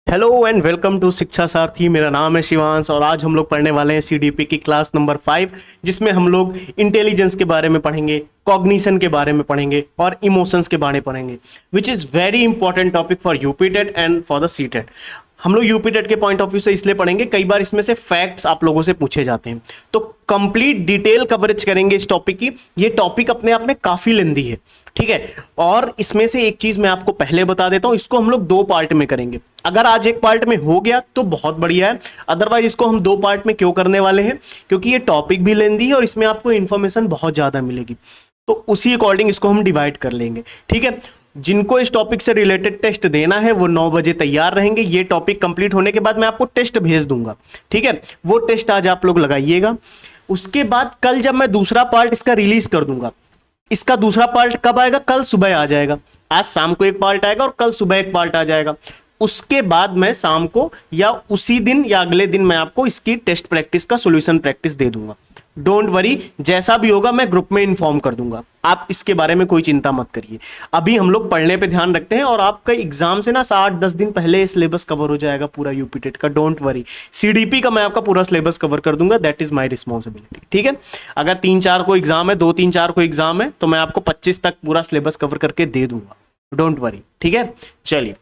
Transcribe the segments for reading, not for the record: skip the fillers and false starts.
Hello and welcome to शिक्षा सारथी। मेरा नाम है शिवांश और आज हम लोग पढ़ने वाले हैं सीडीपी की क्लास नंबर 5, जिसमें हम लोग इंटेलिजेंस के बारे में पढ़ेंगे, कॉग्निशन के बारे में पढ़ेंगे और इमोशंस के बारे में पढ़ेंगे, which is very important topic for UPTET and for the CTET. हम लोग यूपीटेट के पॉइंट ऑफ व्यू से इसलिए पढ़ेंगे, कई बार इसमें से फैक्ट्स आप लोगों से पूछे जाते हैं, तो कंप्लीट डिटेल कवरेज करेंगे इस टॉपिक की। ये टॉपिक अपने आप में काफी लेंदी है, ठीक है। और इसमें से एक चीज मैं आपको पहले बता देता हूं, इसको हम लोग 2 पार्ट में करेंगे। अगर आज एक पार्ट में हो गया तो बहुत बढ़िया है, अदरवाइज इसको हम 2 पार्ट में क्यों करने वाले हैं, क्योंकि ये टॉपिक भी लेंदी है और इसमें आपको इंफॉर्मेशन बहुत ज्यादा मिलेगी, तो उसी अकॉर्डिंग इसको हम डिवाइड कर लेंगे, ठीक है। जिनको इस टॉपिक से रिलेटेड टेस्ट देना है वो 9 बजे तैयार रहेंगे। ये टॉपिक कंप्लीट होने के बाद मैं आपको टेस्ट भेज दूंगा, ठीक है। वो टेस्ट आज आप लोग लगाइएगा। उसके बाद कल जब मैं दूसरा पार्ट इसका रिलीज कर दूंगा, इसका दूसरा पार्ट कब आएगा? कल सुबह आ जाएगा। आज शाम को एक पार्ट आएगा और कल सुबह एक पार्ट आ जाएगा। उसके बाद मैं शाम को या उसी दिन या अगले दिन मैं आपको इसकी टेस्ट प्रैक्टिस का सॉल्यूशन प्रैक्टिस दे दूंगा। डोंट वरी, जैसा भी होगा मैं ग्रुप में इन्फॉर्म कर दूंगा, आप इसके बारे में कोई चिंता मत करिए। अभी हम लोग पढ़ने पे ध्यान रखते हैं और आपका एग्जाम से ना 8-10 दिन पहले सिलेबस कवर हो जाएगा पूरा यूपीटेट का। डोंट वरी, सीडीपी का मैं आपका पूरा सिलेबस कवर कर दूंगा, दैट इज माय रिस्पॉन्सिबिलिटी, ठीक है। अगर 3-4 को एग्जाम है, 2-3-4 को एग्जाम है, तो मैं आपको 25 तक पूरा सिलेबस कवर करके दे दूंगा। डोंट वरी, ठीक है। चलिए,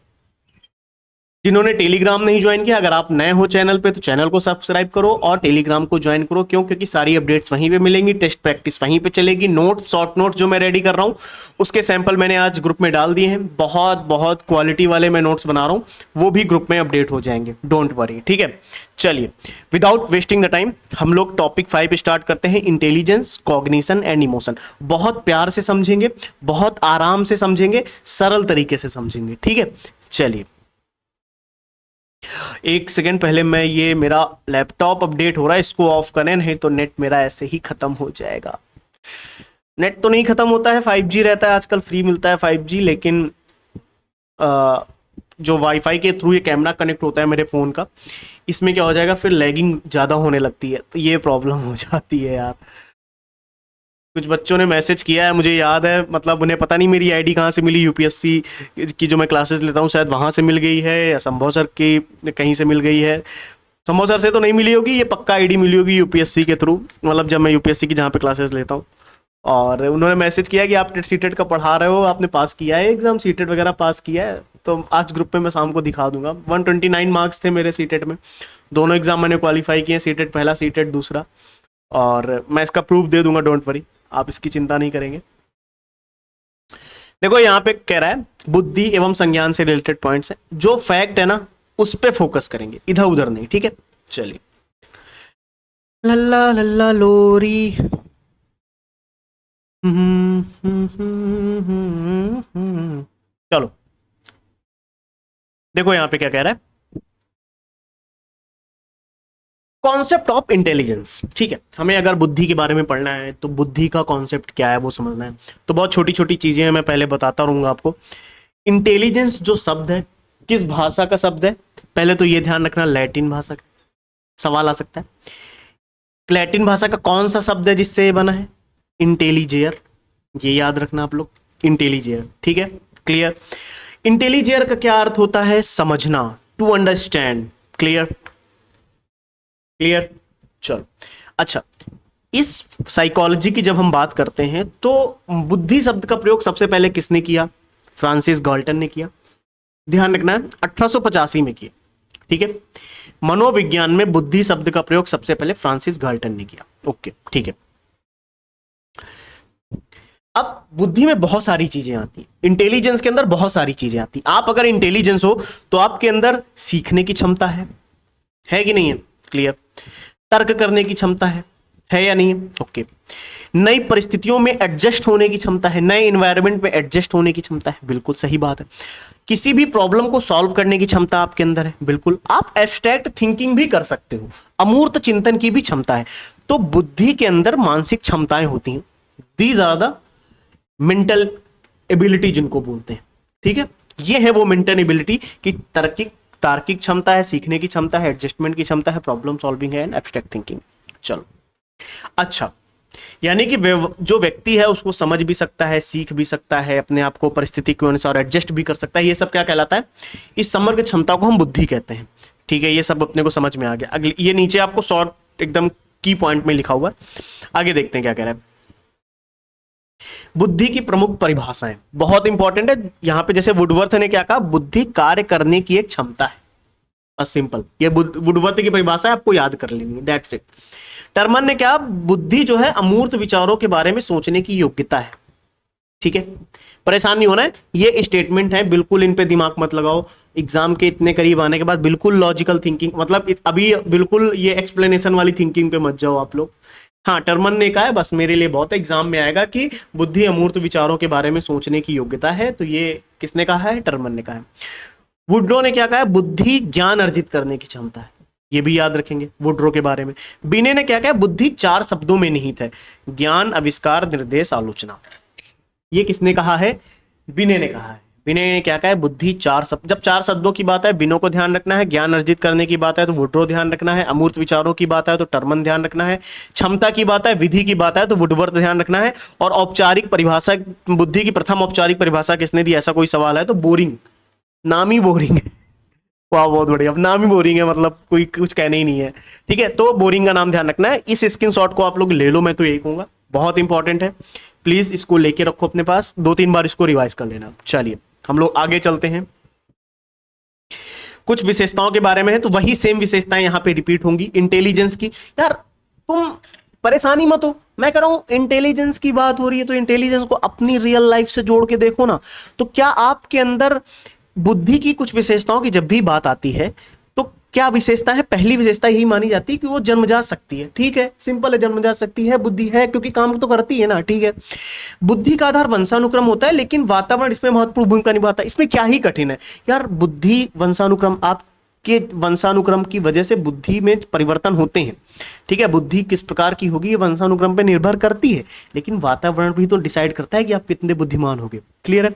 जिन्होंने टेलीग्राम नहीं ज्वाइन किया, अगर आप नए हो चैनल पे तो चैनल को सब्सक्राइब करो और टेलीग्राम को ज्वाइन करो। क्यों? क्योंकि सारी अपडेट्स वहीं पे मिलेंगी, टेस्ट प्रैक्टिस वहीं पे चलेगी। नोट्स, शॉर्ट नोट्स जो मैं रेडी कर रहा हूँ उसके सैंपल मैंने आज ग्रुप में डाल दिए हैं। बहुत बहुत क्वालिटी वाले मैं नोट्स बना रहा हूँ, वो भी ग्रुप में अपडेट हो जाएंगे। डोंट वरी, ठीक है। चलिए, विदाउट वेस्टिंग द टाइम हम लोग टॉपिक 5 स्टार्ट करते हैं, इंटेलिजेंस, कॉग्निशन एंड इमोशन। बहुत प्यार से समझेंगे, बहुत आराम से समझेंगे, सरल तरीके से समझेंगे, ठीक है। चलिए, एक सेकेंड पहले मैं, ये मेरा लैपटॉप अपडेट हो रहा है, इसको ऑफ करें, नहीं तो नेट मेरा ऐसे ही खत्म हो जाएगा। नेट तो नहीं खत्म होता है, 5G रहता है, आजकल फ्री मिलता है 5G, लेकिन जो वाईफाई के थ्रू ये कैमरा कनेक्ट होता है मेरे फ़ोन का, इसमें क्या हो जाएगा, फिर लैगिंग ज़्यादा होने लगती है, तो ये प्रॉब्लम हो जाती है यार। कुछ बच्चों ने मैसेज किया है, मुझे याद है, मतलब उन्हें पता नहीं मेरी आईडी कहाँ से मिली, यूपीएससी की जो मैं क्लासेस लेता हूँ शायद वहाँ से मिल गई है, या संभव सर की कहीं से मिल गई है। संभव सर से तो नहीं मिली होगी, ये पक्का आईडी मिली होगी यूपीएससी के थ्रू, मतलब जब मैं यूपीएससी की जहाँ पे क्लासेस लेता हूँ। और उन्होंने मैसेज किया कि आप सीटेट का पढ़ा रहे हो, आपने पास किया है एग्जाम, सीटेट वगैरह पास किया है। तो आज ग्रुप में मैं शाम को दिखा दूंगा। 129 मार्क्स थे मेरे सीटेट में, दोनों एग्जाम मैंने क्वालिफाई किए, सीटेट पहला, सीटेट दूसरा, और मैं इसका प्रूफ दे दूंगा। डोंट वरी, आप इसकी चिंता नहीं करेंगे। देखो यहाँ पे कह रहा है बुद्धि एवं संज्ञान से रिलेटेड पॉइंट्स है, जो फैक्ट है ना उस पे फोकस करेंगे, इधर उधर नहीं, ठीक है। चलिए, लल्ला लल्ला लोरी, चलो देखो यहाँ पे क्या कह रहा है, कॉन्सेप्ट ऑफ इंटेलिजेंस, ठीक है। हमें अगर बुद्धि के बारे में पढ़ना है तो बुद्धि का कॉन्सेप्ट क्या है वो समझना है, तो बहुत छोटी छोटी चीजें हैं, मैं पहले बताता रहूंगा आपको। इंटेलिजेंस जो शब्द है, किस भाषा का शब्द है? पहले तो ये ध्यान रखना, लैटिन भाषा का। सवाल आ सकता है, लैटिन भाषा का कौन सा शब्द है जिससे ये बना है? इंटेलिजेयर, ये याद रखना आप लोग, इंटेलिजेयर, ठीक है, क्लियर। इंटेलिजेयर का क्या अर्थ होता है? समझना, टू अंडरस्टैंड, क्लियर क्लियर। चलो, अच्छा, इस साइकोलॉजी की जब हम बात करते हैं तो बुद्धि शब्द का प्रयोग सबसे पहले किसने किया? फ्रांसिस गाल्टन ने किया। ध्यान रखना है, 1885 में किया, ठीक है। मनोविज्ञान में बुद्धि शब्द का प्रयोग सबसे पहले फ्रांसिस गाल्टन ने किया, ओके, ठीक है। अब बुद्धि में बहुत सारी चीजें आती हैं, इंटेलिजेंस के अंदर बहुत सारी चीजें आती हैं। आप अगर इंटेलिजेंस हो तो आपके अंदर सीखने की क्षमता है कि नहीं है? क्लियर। तर्क करने की क्षमता है या नहीं है? ओके। नई परिस्थितियों में एडजस्ट होने की क्षमता है, नए एनवायरनमेंट में एडजस्ट होने की क्षमता है, बिल्कुल सही बात है। किसी भी प्रॉब्लम को सॉल्व करने की क्षमता आपके अंदर है, बिल्कुल। आप एब्स्ट्रैक्ट थिंकिंग भी कर सकते हो, अमूर्त चिंतन की भी क्षमता है। तो बुद्धि के अंदर मानसिक क्षमताएं होती हैं, these are the mental ability जिनको बोलते हैं, ठीक है। ये है वो मेंटल एबिलिटी की तार्किक क्षमता है, सीखने की क्षमता है, एडजस्टमेंट की क्षमता है, प्रॉब्लम सॉल्विंग है एंड एब्स्ट्रैक्ट थिंकिंग। चलो, अच्छा, यानी कि जो व्यक्ति है उसको समझ भी सकता है, सीख भी सकता है, अपने आप को परिस्थिति के अनुसार एडजस्ट भी कर सकता है। ये सब क्या कहलाता है? इस समग्र क्षमता को हम बुद्धि कहते हैं। ठीक है, ये सब अपने को समझ में आ गया। अगले ये नीचे आपको शॉर्ट एकदम की पॉइंट में लिखा हुआ है। आगे देखते हैं क्या कह रहा है। बुद्धि की प्रमुख परिभाषाएं बहुत इंपॉर्टेंट है यहां पे। जैसे वुडवर्थ ने क्या कहा, बुद्धि कार्य करने की एक क्षमता है। बस सिंपल, ये वुडवर्थ की परिभाषा है, आपको याद कर लेनी है, दैट्स इट। टर्मन ने क्या, बुद्धि जो है अमूर्त विचारों के बारे में सोचने की योग्यता है। ठीक है, परेशान नहीं होना है, ये स्टेटमेंट है, बिल्कुल इन पे दिमाग मत लगाओ। एग्जाम के इतने करीब आने के बाद बिल्कुल लॉजिकल थिंकिंग, मतलब अभी बिल्कुल ये एक्सप्लेनेशन वाली थिंकिंग पे मत जाओ आप लोग। हाँ, टर्मन ने कहा है, बस मेरे लिए बहुत एग्जाम में आएगा कि बुद्धि अमूर्त विचारों के बारे में सोचने की योग्यता है। तो ये किसने कहा है? टर्मन ने कहा है। वुड्रो ने क्या कहा है? बुद्धि ज्ञान अर्जित करने की क्षमता है। ये भी याद रखेंगे वुड्रो के बारे में। बिने ने क्या कहा? बुद्धि 4 शब्दों में निहित है, ज्ञान, आविष्कार, निर्देश, आलोचना। ये किसने कहा है? बिने ने कहा है। बिने ने क्या कहा है? बुद्धि 4 शब्द। जब 4 शब्दों की बात है, बिनो को ध्यान रखना है। ज्ञान अर्जित करने की बात है तो वुड्रो ध्यान रखना है। अमूर्त विचारों की बात है तो टर्मन ध्यान रखना है। क्षमता की बात है, विधि की बात है तो वुडवर्थ ध्यान रखना है। और औपचारिक परिभाषा, बुद्धि की प्रथम औपचारिक परिभाषा किसने दी, ऐसा कोई सवाल है तो बोरिंग, नाम ही बोरिंग है। वाह, बहुत बढ़िया, अब नाम ही बोरिंग है, मतलब कोई कुछ कहने ही नहीं है। ठीक है, तो बोरिंग का नाम ध्यान रखना है। इस स्क्रीनशॉट को आप लोग ले लो, मैं तो यही कहूंगा, बहुत इंपॉर्टेंट है। प्लीज इसको लेके रखो अपने पास, 2-3 बार इसको रिवाइज कर लेना। चलिए हम लोग आगे चलते हैं। कुछ विशेषताओं के बारे में है, तो वही सेम विशेषताएं यहां पे रिपीट होंगी इंटेलिजेंस की। यार तुम परेशानी मत हो, मैं कह रहा हूं इंटेलिजेंस की बात हो रही है तो इंटेलिजेंस को अपनी रियल लाइफ से जोड़ के देखो ना। तो क्या आपके अंदर बुद्धि की कुछ विशेषताओं की जब भी बात आती है तो क्या विशेषता है? पहली विशेषता यही मानी जाती है कि वो जन्मजात शक्ति है। ठीक है, सिंपल है, जन्मजात शक्ति है, बुद्धि है, क्योंकि काम तो करती है ना। ठीक है, बुद्धि का आधार वंशानुक्रम होता है, लेकिन वातावरण इसमें महत्वपूर्ण भूमिका निभाता है। इसमें क्या ही कठिन है यार, बुद्धि वंशानुक्रम, आपके वंशानुक्रम की वजह से बुद्धि में परिवर्तन होते हैं। ठीक है, बुद्धि किस प्रकार की होगी ये वंशानुक्रम पे निर्भर करती है, लेकिन वातावरण भी तो डिसाइड करता है कि आप कितने बुद्धिमान होगे। क्लियर है?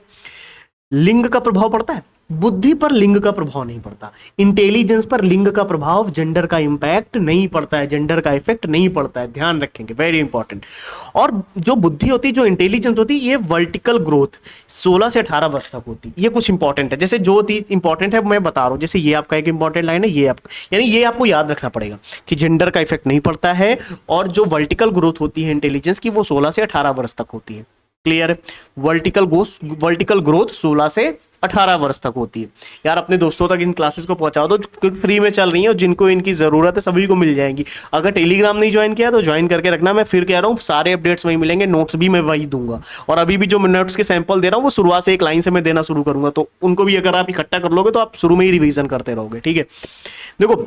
लिंग का प्रभाव पड़ता है, बुद्धि पर लिंग का प्रभाव नहीं पड़ता। इंटेलिजेंस पर लिंग का प्रभाव, जेंडर का इंपैक्ट नहीं पड़ता है, जेंडर का इफेक्ट नहीं पड़ता है, ध्यान रखेंगे, वेरी इंपॉर्टेंट। और जो बुद्धि होती है, जो इंटेलिजेंस होती है, ये वर्टिकल ग्रोथ 16 से 18 वर्ष तक होती है। ये कुछ इंपॉर्टेंट है, जैसे जो चीज इंपॉर्टेंट है मैं बता रहा हूं, जैसे ये आपका एक इंपॉर्टेंट लाइन है, ये आपका, यानी ये आपको याद रखना पड़ेगा कि जेंडर का इफेक्ट नहीं पड़ता है, और जो वर्टिकल ग्रोथ होती है इंटेलिजेंस की, वो 16 से 18 वर्ष तक होती है। क्लियर है? वर्टिकल ग्रोथ 16 से 18 वर्ष तक होती है। यार अपने दोस्तों तक इन क्लासेस को पहुंचाओ, तो फ्री में चल रही है और जिनको इनकी जरूरत है सभी को मिल जाएंगी। अगर टेलीग्राम नहीं ज्वाइन किया तो ज्वाइन करके रखना। मैं फिर कह रहा हूँ, सारे अपडेट्स वही मिलेंगे, नोट्स भी मैं वही दूंगा। और अभी भी जो मैं नोट्स के सैंपल दे रहा हूँ वो शुरुआत से एक लाइन से मैं देना शुरू करूंगा, तो उनको भी अगर आप इकट्ठा कर लोगे तो आप शुरू में ही रिवीजन करते रहोगे। ठीक है, देखो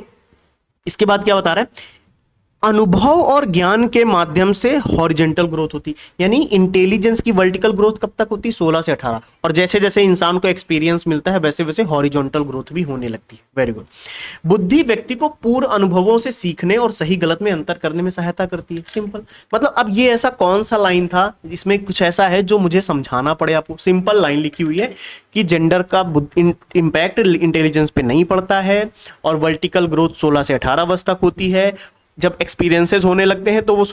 इसके बाद क्या बता रहा है, अनुभव और ज्ञान के माध्यम से हॉरिजॉन्टल ग्रोथ होती, यानी इंटेलिजेंस की वर्टिकल ग्रोथ कब तक होती? 16 से 18। और जैसे जैसे इंसान को एक्सपीरियंस मिलता है वैसे वैसे हॉरिजॉन्टल ग्रोथ भी होने लगती है। Very good. बुद्धि व्यक्ति को पूर्व अनुभवों से सीखने और सही गलत में अंतर करने में सहायता करती है। सिंपल, मतलब अब ये ऐसा कौन सा लाइन था इसमें कुछ ऐसा है जो मुझे समझाना पड़े आपको? सिंपल लाइन लिखी हुई है कि जेंडर का इंपैक्ट इंटेलिजेंस पे नहीं पड़ता है, और वर्टिकल ग्रोथ 16 से 18 वर्ष तक होती है। जब एक्सपीरियंसेस होने लगते हैं तो वो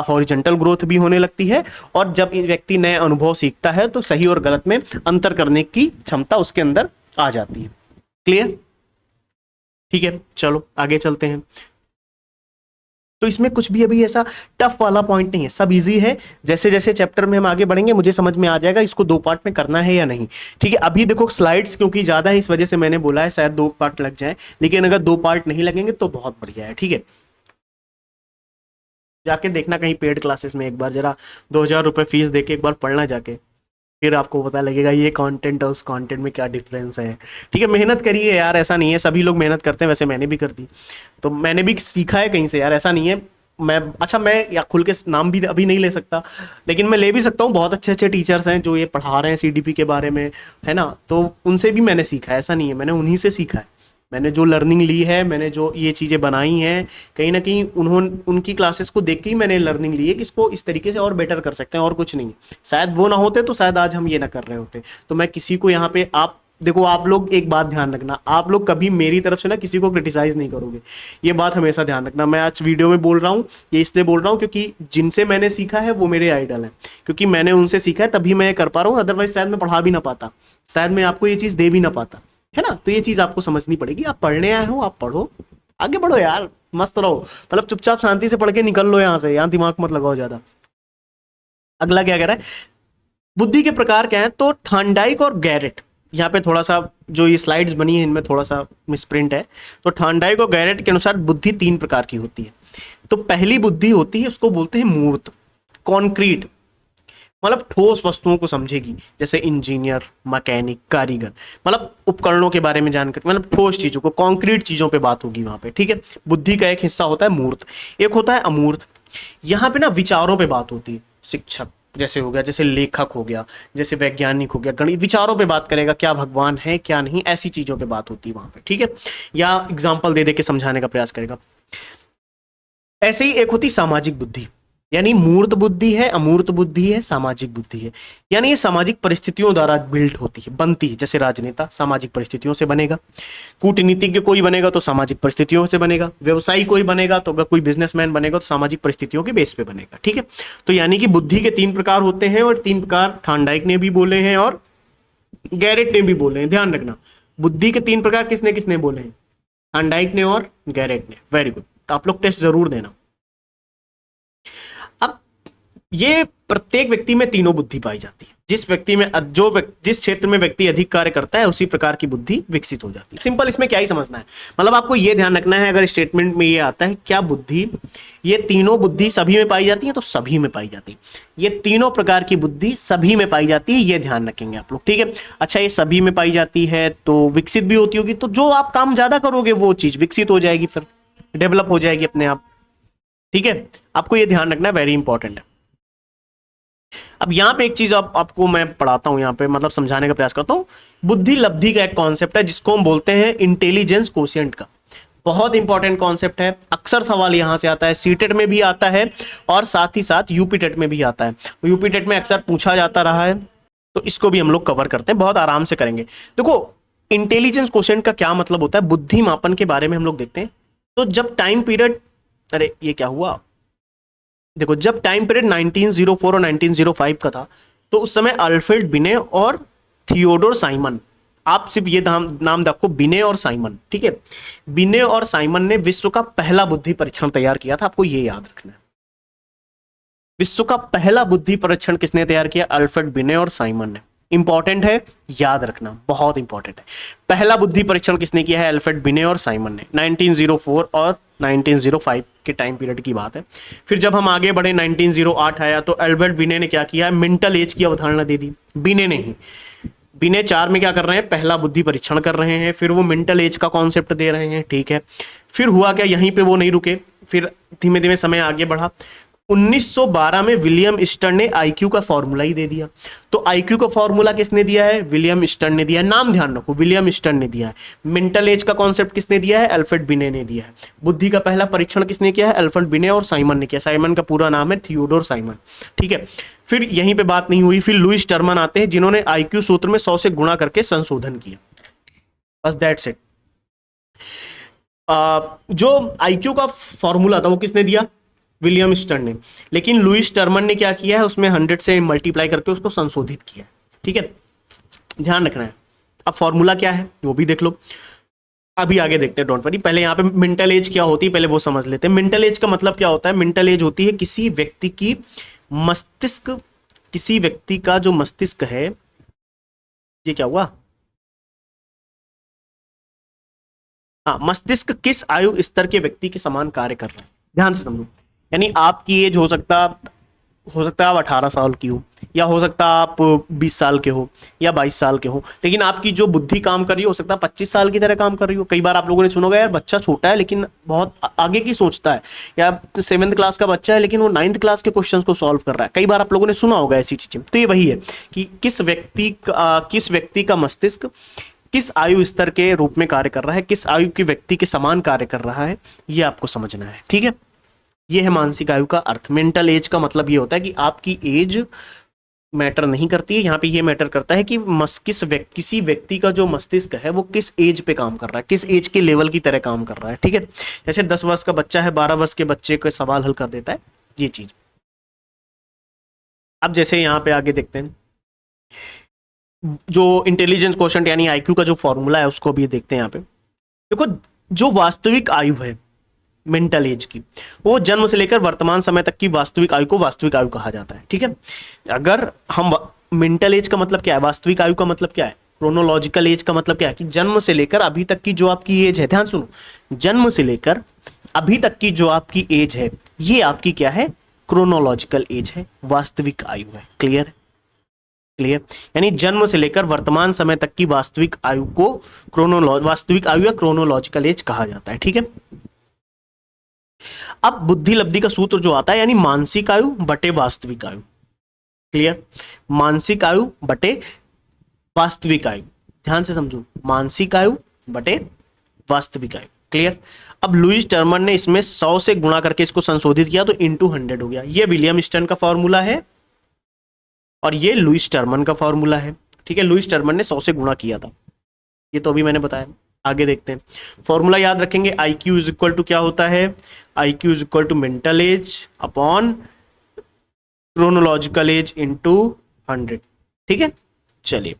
हॉरिजॉन्टल ग्रोथ भी होने लगती है, और जब व्यक्ति नए अनुभव सीखता है तो सही और गलत में अंतर करने की क्षमता उसके अंदर आ जाती है। क्लियर? ठीक है, चलो आगे चलते हैं। तो इसमें कुछ भी अभी ऐसा टफ वाला पॉइंट नहीं है, सब इजी है। जैसे जैसे चैप्टर में हम आगे बढ़ेंगे मुझे समझ में आ जाएगा इसको 2 पार्ट में करना है या नहीं। ठीक है, अभी देखो स्लाइड्स क्योंकि ज्यादा है इस वजह से मैंने बोला है शायद 2 पार्ट लग जाए, लेकिन अगर 2 पार्ट नहीं लगेंगे तो बहुत बढ़िया है। ठीक है, जाके देखना कहीं पेड क्लासेस में एक बार, जरा 2000 रुपये फीस देके एक बार पढ़ना जाके, फिर आपको पता लगेगा ये कंटेंट और उस कंटेंट में क्या डिफरेंस है। ठीक है, मेहनत करिए यार, ऐसा नहीं है, सभी लोग मेहनत करते हैं, वैसे मैंने भी कर दी, तो मैंने भी सीखा है कहीं से यार, ऐसा नहीं है। मैं या खुल के नाम भी अभी नहीं ले सकता, लेकिन मैं ले भी सकता हूँ। बहुत अच्छे अच्छे टीचर्स हैं जो ये पढ़ा रहे हैं सीडीपी के बारे में, है ना, तो उनसे भी मैंने सीखा है, ऐसा नहीं है, मैंने उन्हीं से सीखा है। मैंने जो लर्निंग ली है, मैंने जो ये चीज़ें बनाई हैं, कहीं ना कहीं उनकी क्लासेस को देख के ही मैंने लर्निंग ली है कि इसको इस तरीके से और बेटर कर सकते हैं, और कुछ नहीं। शायद वो ना होते तो शायद आज हम ये ना कर रहे होते। तो मैं किसी को यहाँ पे, आप देखो आप लोग एक बात ध्यान रखना, आप लोग कभी मेरी तरफ से ना किसी को क्रिटिसाइज नहीं करोगे, ये बात हमेशा ध्यान रखना। मैं आज वीडियो में बोल रहा हूँ, ये इसलिए बोल रहा हूँ क्योंकि जिनसे मैंने सीखा है वो मेरे आइडल हैं, क्योंकि मैंने उनसे सीखा है तभी मैं ये कर पा रहा हूँ, अदरवाइज शायद मैं पढ़ा भी ना पाता, शायद मैं आपको ये चीज़ दे भी ना पाता, है ना। तो ये चीज़ आपको समझनी पड़ेगी, आप पढ़ने आए हो आप पढ़ो, आगे बढ़ो यार, मस्त रहो, मतलब चुपचाप शांति से पढ़ के निकल लो यहाँ से, यहाँ दिमाग मत लगाओ ज़्यादा। अगला क्या कह रहा है, बुद्धि के प्रकार क्या है, तो थॉर्नडाइक और गैरेट, यहाँ पे थोड़ा सा जो ये स्लाइड्स बनी है इनमें थोड़ा सा मिसप्रिंट है। तो थॉर्नडाइक और गैरेट के अनुसार बुद्धि 3 प्रकार की होती है। तो पहली बुद्धि होती है उसको बोलते हैं मूर्त, कॉन्क्रीट, मतलब ठोस वस्तुओं को समझेगी, जैसे इंजीनियर, मैकेनिक, कारीगर, मतलब उपकरणों के बारे में जानकारी, मतलब ठोस चीजों को, कॉन्क्रीट चीजों पे बात होगी वहां पे, ठीक है। बुद्धि का एक हिस्सा होता है मूर्त, एक होता है अमूर्त। यहाँ पे ना विचारों पे बात होती है, शिक्षक जैसे हो गया, जैसे लेखक हो गया, जैसे वैज्ञानिक हो गया, गणित, विचारों पे बात करेगा, क्या भगवान है क्या नहीं, ऐसी चीजों पे बात होती है वहां पे, ठीक है, या एग्जाम्पल दे दे के समझाने का प्रयास करेगा। ऐसे ही एक होती सामाजिक बुद्धि, यानी मूर्त बुद्धि है, अमूर्त बुद्धि है, सामाजिक बुद्धि है, यानी ये सामाजिक परिस्थितियों द्वारा बिल्ड होती है, बनती है। जैसे राजनेता सामाजिक परिस्थितियों से बनेगा, कूटनीतिज्ञ कोई बनेगा तो सामाजिक परिस्थितियों से बनेगा, व्यवसायी कोई बनेगा तो अगर कोई बिजनेसमैन बनेगा तो सामाजिक परिस्थितियों के बेस पे बनेगा, ठीक है। तो यानी कि बुद्धि के 3 प्रकार होते हैं, और 3 प्रकार थॉर्नडाइक ने भी बोले हैं और गैरेट ने भी बोले हैं, ध्यान रखना। बुद्धि के 3 प्रकार किसने किसने बोले हैं, थॉर्नडाइक ने और गैरेट ने, वेरी गुड। तो आप लोग टेस्ट जरूर देना। अब ये प्रत्येक व्यक्ति में तीनों बुद्धि पाई जाती है, जिस व्यक्ति में जिस क्षेत्र में व्यक्ति अधिक कार्य करता है उसी प्रकार की बुद्धि विकसित हो जाती है। सिंपल, इसमें क्या ही समझना है, मतलब आपको ये ध्यान रखना है, अगर स्टेटमेंट में ये आता है क्या बुद्धि, ये तीनों बुद्धि सभी में पाई जाती है, तो सभी में पाई जाती है, ये तीनों प्रकार की बुद्धि सभी में पाई जाती है, ये ध्यान रखेंगे आप लोग, ठीक है। अच्छा, ये सभी में पाई जाती है तो विकसित भी होती होगी, तो जो आप काम ज्यादा करोगे वो चीज विकसित हो जाएगी, फिर डेवलप हो जाएगी अपने आप, ठीक है। आपको ये ध्यान रखना है, वेरी इंपॉर्टेंट है। अब यहां पे एक चीज आपको मैं पढ़ाता हूं, यहां पे मतलब समझाने का प्रयास करता हूं। बुद्धि लब्धि का एक कॉन्सेप्ट है जिसको हम बोलते हैं इंटेलिजेंस कोशिएंट का, बहुत इंपॉर्टेंट कॉन्सेप्ट है, अक्सर सवाल यहां से आता है, सीटेट में भी आता है और साथ ही साथ यूपीटेट में भी आता है, यूपीटेट में अक्सर पूछा जाता रहा है, तो इसको भी हम लोग कवर करते हैं, बहुत आराम से करेंगे। देखो इंटेलिजेंस कोशिएंट का क्या मतलब होता है, बुद्धि मापन के बारे में हम लोग देखते हैं। तो जब टाइम पीरियड, अरे ये क्या हुआ, देखो जब टाइम पीरियड 1904 और 1905 का था, तो उस समय अल्फ्रेड बिने और थियोडोर साइमन, आप सिर्फ ये नाम रखो, बिने और साइमन, ठीक है। बिने और साइमन ने विश्व का पहला बुद्धि परीक्षण तैयार किया था, आपको ये याद रखना है। विश्व का पहला बुद्धि परीक्षण किसने तैयार किया, अल्फ्रेड बिने और साइमन ने, इंपॉर्टेंट है, याद रखना, बहुत इंपॉर्टेंट है। पहला बुद्धि परीक्षण किसने किया है, अल्फ्रेड बिने और साइमन ने, 1904 और 1905 के टाइम पीरियड की बात है। फिर जब हम आगे बढ़े 1908 आया, तो अल्फ्रेड बिने ने क्या किया, मेंटल एज की अवधारणा दे दी, बिने ने ही। बिने 4 में क्या कर रहे हैं, पहला बुद्धि परीक्षण कर रहे हैं, फिर वो मेंटल एज का कॉन्सेप्ट दे रहे हैं, ठीक है। फिर हुआ क्या, यहीं पे वो नहीं रुके, फिर धीमे धीमे समय आगे बढ़ा। 1912 में विलियम स्टर्न ने आईक्यू का फॉर्मूला ही दे दिया। तो आईक्यू का फॉर्मूला किसने दिया है, विलियम स्टर्न ने दिया है, नाम ध्यान रखो, विलियम स्टर्न ने दिया है। मेंटल एज का कॉन्सेप्ट किसने दिया है, अल्फ्रेड बिने ने दिया है। बुद्धि का पहला परीक्षण किसने किया है, अल्फ्रेड बिने और साइमन ने किया, साइमन का पूरा नाम है थियोडोर साइमन, ठीक है। फिर यहीं पे बात नहीं हुई, फिर लुईस टर्मन आते हैं जिन्होंने आईक्यू सूत्र में 100 से गुणा करके संशोधन किया, बस दैट्स इट। जो आईक्यू का फॉर्मूला था वो किसने दिया, विलियम स्टर्न ने, लेकिन लुईस टर्मन ने क्या किया है, उसमें 100 से मल्टीप्लाई करके उसको संशोधित किया, ठीक है, ध्यान रखना है। अब फॉर्मूला क्या है वो भी देख लो, अभी आगे देखते हैं, डोंट वरी। पहले यहाँ पे मेंटल एज क्या होती है पहले वो समझ लेते हैं। मेंटल एज का मतलब क्या होता है, मेंटल एज होती है किसी व्यक्ति की मस्तिष्क, किसी व्यक्ति का जो मस्तिष्क है, ये क्या हुआ, हाँ, मस्तिष्क किस आयु स्तर के व्यक्ति के समान कार्य कर रहा है, ध्यान से समझो। यानी आपकी एज हो सकता है आप 18 साल की हो, या हो सकता है आप 20 साल के हो या 22 साल के हो, लेकिन आपकी जो बुद्धि काम कर रही हो सकता है 25 साल की तरह काम कर रही हो। कई बार आप लोगों ने सुना होगा यार बच्चा छोटा है लेकिन बहुत आगे की सोचता है, या 7th क्लास का बच्चा है लेकिन वो 9th क्लास के क्वेश्चंस को सॉल्व कर रहा है। कई बार आप लोगों ने सुना होगा ऐसी चीजें। तो ये वही है कि किस व्यक्ति का मस्तिष्क किस आयु स्तर के रूप में कार्य कर रहा है, किस आयु के व्यक्ति के समान कार्य कर रहा है, ये आपको समझना है, ठीक है। ये है मानसिक आयु का अर्थ। मेंटल एज का मतलब ये होता है कि आपकी एज मैटर नहीं करती है। यहाँ पे ये मैटर करता है कि किसी व्यक्ति का जो मस्तिष्क है वो किस एज पे काम कर रहा है, किस एज के लेवल की तरह काम कर रहा है। ठीक है, जैसे 10 वर्ष का बच्चा है 12 वर्ष के बच्चे को सवाल हल कर देता है, ये चीज। अब जैसे यहाँ पे आगे देखते हैं जो इंटेलिजेंस क्वोशंट यानी आईक्यू का जो फॉर्मूला है उसको भी देखते हैं। यहाँ पे देखो, जो वास्तविक आयु है मेंटल एज की, वो जन्म से लेकर वर्तमान समय तक की वास्तविक आयु को वास्तविक आयु कहा जाता है। ठीक है, अगर हम मेंटल एज का मतलब क्या है, वास्तविक आयु का मतलब क्या है, क्रोनोलॉजिकल एज का मतलब क्या है कि जन्म से लेकर अभी तक की जो आपकी एज है, ध्यान सुनो, जन्म से लेकर अभी तक की जो आपकी एज है ये आपकी क्या है, क्रोनोलॉजिकल एज है, वास्तविक आयु है। क्लियर, क्लियर, यानी जन्म से लेकर वर्तमान समय तक की वास्तविक आयु को वास्तविक आयु या क्रोनोलॉजिकल एज कहा जाता है। ठीक है, अब बुद्धि लब्धि का सूत्र जो आता है यानी मानसिक आयु बटे वास्तविक आयु। क्लियर, मानसिक आयु बटे वास्तविक आयु, ध्यान से समझो, मानसिक आयु बटे वास्तविक आयु। क्लियर, अब लुईस टर्मन ने इसमें 100 से गुणा करके इसको संशोधित किया तो इंटू 100 हो गया। ये विलियम स्टर्न का फॉर्मूला है और ये लुईस टर्मन का फॉर्मूला है। ठीक है, लुईस टर्मन ने 100 से गुणा किया था, ये तो अभी मैंने बताया। आगे देखते हैं, फॉर्मूला याद रखेंगे, I Q is equal to क्या होता है, I Q is equal to mental age upon chronological age into 100। ठीक है, चलिए,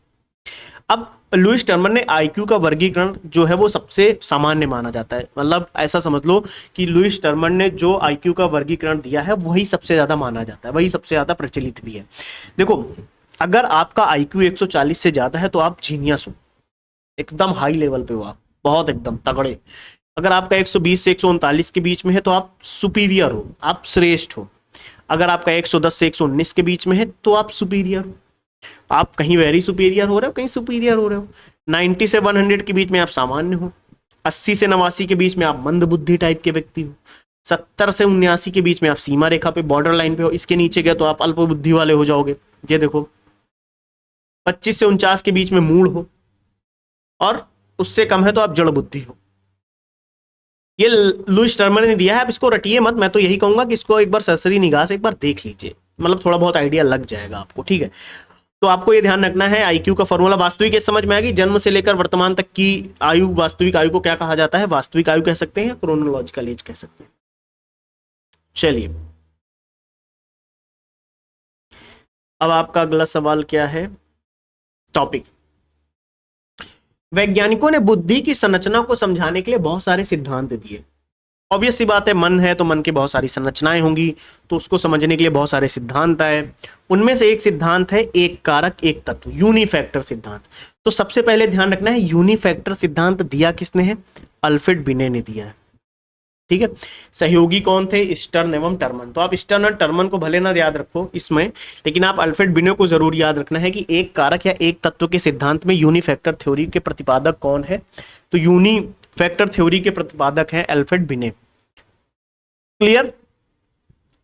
अब लुईस टर्मन ने आईक्यू का वर्गीकरण जो है वो सबसे सामान्य माना जाता है, मतलब ऐसा समझ लो कि लुईस टर्मन ने जो आईक्यू का वर्गीकरण दिया है वही सबसे ज्यादा माना जाता है, वही सबसे ज्यादा प्रचलित भी है। देखो, अगर आपका आईक्यू 140 से ज्यादा है तो आप जीनियस हो, एकदम हाई लेवल पे हो आप, बहुत एकदम तगड़े। अगर आपका 120 से 139 के बीच में है तो आप सुपीरियर हो, आप श्रेष्ठ हो। अगर आपका 110 से 119 के बीच में है तो आप सुपीरियर हो, आप कहीं वेरी सुपीरियर हो रहे हो, कहीं सुपीरियर हो रहे हो। 90 से 100 के बीच में आप सामान्य हो। 80 से 89 के बीच में आप मंद बुद्धि टाइप के व्यक्ति हो। 70 से 79 के बीच में आप सीमा रेखा पे, बॉर्डर लाइन पे हो। इसके नीचे गए तो आप अल्प बुद्धि वाले हो जाओगे। ये देखो, 25 से 49 के बीच में मूढ़ हो और उससे कम है तो आप जड़ बुद्धि हो। ये लुईस टर्मन ने दिया है, आप इसको रटिए मत, मैं तो यही कहूंगा कि इसको एक बार सरसरी निगाह से एक बार देख लीजिए, मतलब थोड़ा बहुत आइडिया लग जाएगा आपको। ठीक है, तो आपको ये ध्यान रखना है, आईक्यू का फॉर्मूला वास्तविक एज समझ में आएगी, जन्म से लेकर वर्तमान तक की आयु, वास्तविक आयु को क्या कहा जाता है, वास्तविक आयु कह सकते हैं, क्रोनोलॉजिकल एज कह सकते हैं। चलिए, अब आपका अगला सवाल क्या है, टॉपिक, वैज्ञानिकों ने बुद्धि की संरचना को समझाने के लिए बहुत सारे सिद्धांत दिए। ऑब्वियस सी बात है, मन है तो मन की बहुत सारी संरचनाएं होंगी, तो उसको समझने के लिए बहुत सारे सिद्धांत आए। उनमें से एक सिद्धांत है एक कारक एक तत्व, यूनिफैक्टर सिद्धांत। तो सबसे पहले ध्यान रखना है, यूनिफैक्टर सिद्धांत दिया किसने है, अल्फ्रेड बिने ने दिया है। ठीक है, सहयोगी कौन थे, स्टर्न एवं टर्मन। तो आप स्टर्न और टर्मन को भले ना याद रखो इसमें, लेकिन आप अल्फ्रेड बिने को जरूर याद रखना है कि एक कारक या एक तत्व के सिद्धांत में यूनिफैक्टर थ्योरी के प्रतिपादक कौन है। तो यूनिफैक्टर थ्योरी के प्रतिपादक हैं अल्फ्रेड बिने। क्लियर,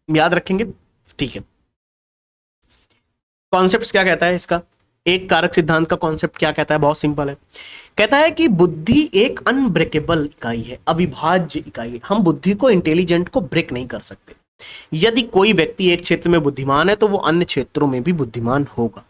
याद रखेंगे, ठीक है। कॉन्सेप्ट क्या कहता है इसका, एक कारक सिद्धांत का कॉन्सेप्ट क्या कहता है, बहुत सिंपल है, कहता है कि बुद्धि एक अनब्रेकेबल इकाई है, अविभाज्य इकाई है। हम बुद्धि को, इंटेलिजेंट को ब्रेक नहीं कर सकते। यदि कोई व्यक्ति एक क्षेत्र में बुद्धिमान है तो वो अन्य क्षेत्रों में भी बुद्धिमान होगा,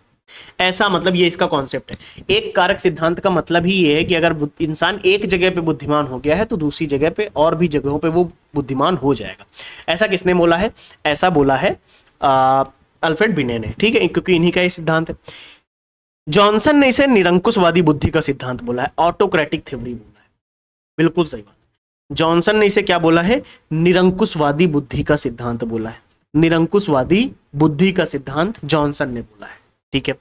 ऐसा मतलब ये इसका कॉन्सेप्ट है। एक कारक सिद्धांत का मतलब ही ये है कि अगर इंसान एक जगह पे बुद्धिमान हो गया है तो दूसरी जगह पे और भी जगहों पे वो बुद्धिमान हो जाएगा। ऐसा किसने बोला है, ऐसा बोला है अल्फ्रेड बिने ने। ठीक है, क्योंकि इन्हीं का ये सिद्धांत है। जॉनसन ने इसे निरंकुशवादी बुद्धि का सिद्धांत बोला है, ऑटोक्रेटिक थ्योरी बोला है। बिल्कुल सही बात, जॉनसन ने इसे क्या बोला है, निरंकुशवादी बुद्धि का सिद्धांत बोला है। निरंकुशवादी बुद्धि का सिद्धांत जॉनसन ने बोला है। ठीक है,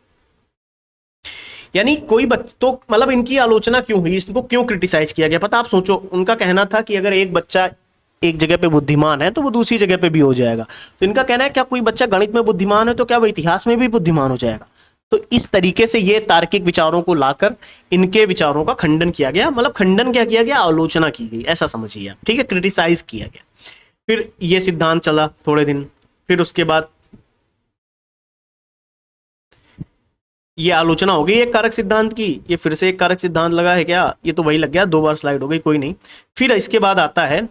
यानी कोई तो मतलब इनकी आलोचना क्यों हुई, इसको क्यों क्रिटिसाइज किया गया, पता आप सोचो। उनका कहना था कि अगर एक बच्चा एक जगह पे बुद्धिमान है तो वो दूसरी जगह पे भी हो जाएगा। तो इनका कहना है क्या कोई बच्चा गणित में बुद्धिमान है तो क्या वो इतिहास में भी बुद्धिमान हो जाएगा। तो इस तरीके से ये तार्किक विचारों को लाकर इनके विचारों का खंडन किया गया, मतलब खंडन क्या किया गया, आलोचना की गई, ऐसा समझिए आप। ठीक है, क्रिटिसाइज किया गया। फिर ये सिद्धांत चला थोड़े दिन, फिर उसके बाद ये आलोचना हो गई एक कारक सिद्धांत की, ये फिर से एक कारक सिद्धांत लगा है क्या, ये तो वही लग गया, 2 बार स्लाइड हो गई, कोई नहीं। फिर इसके बाद आता है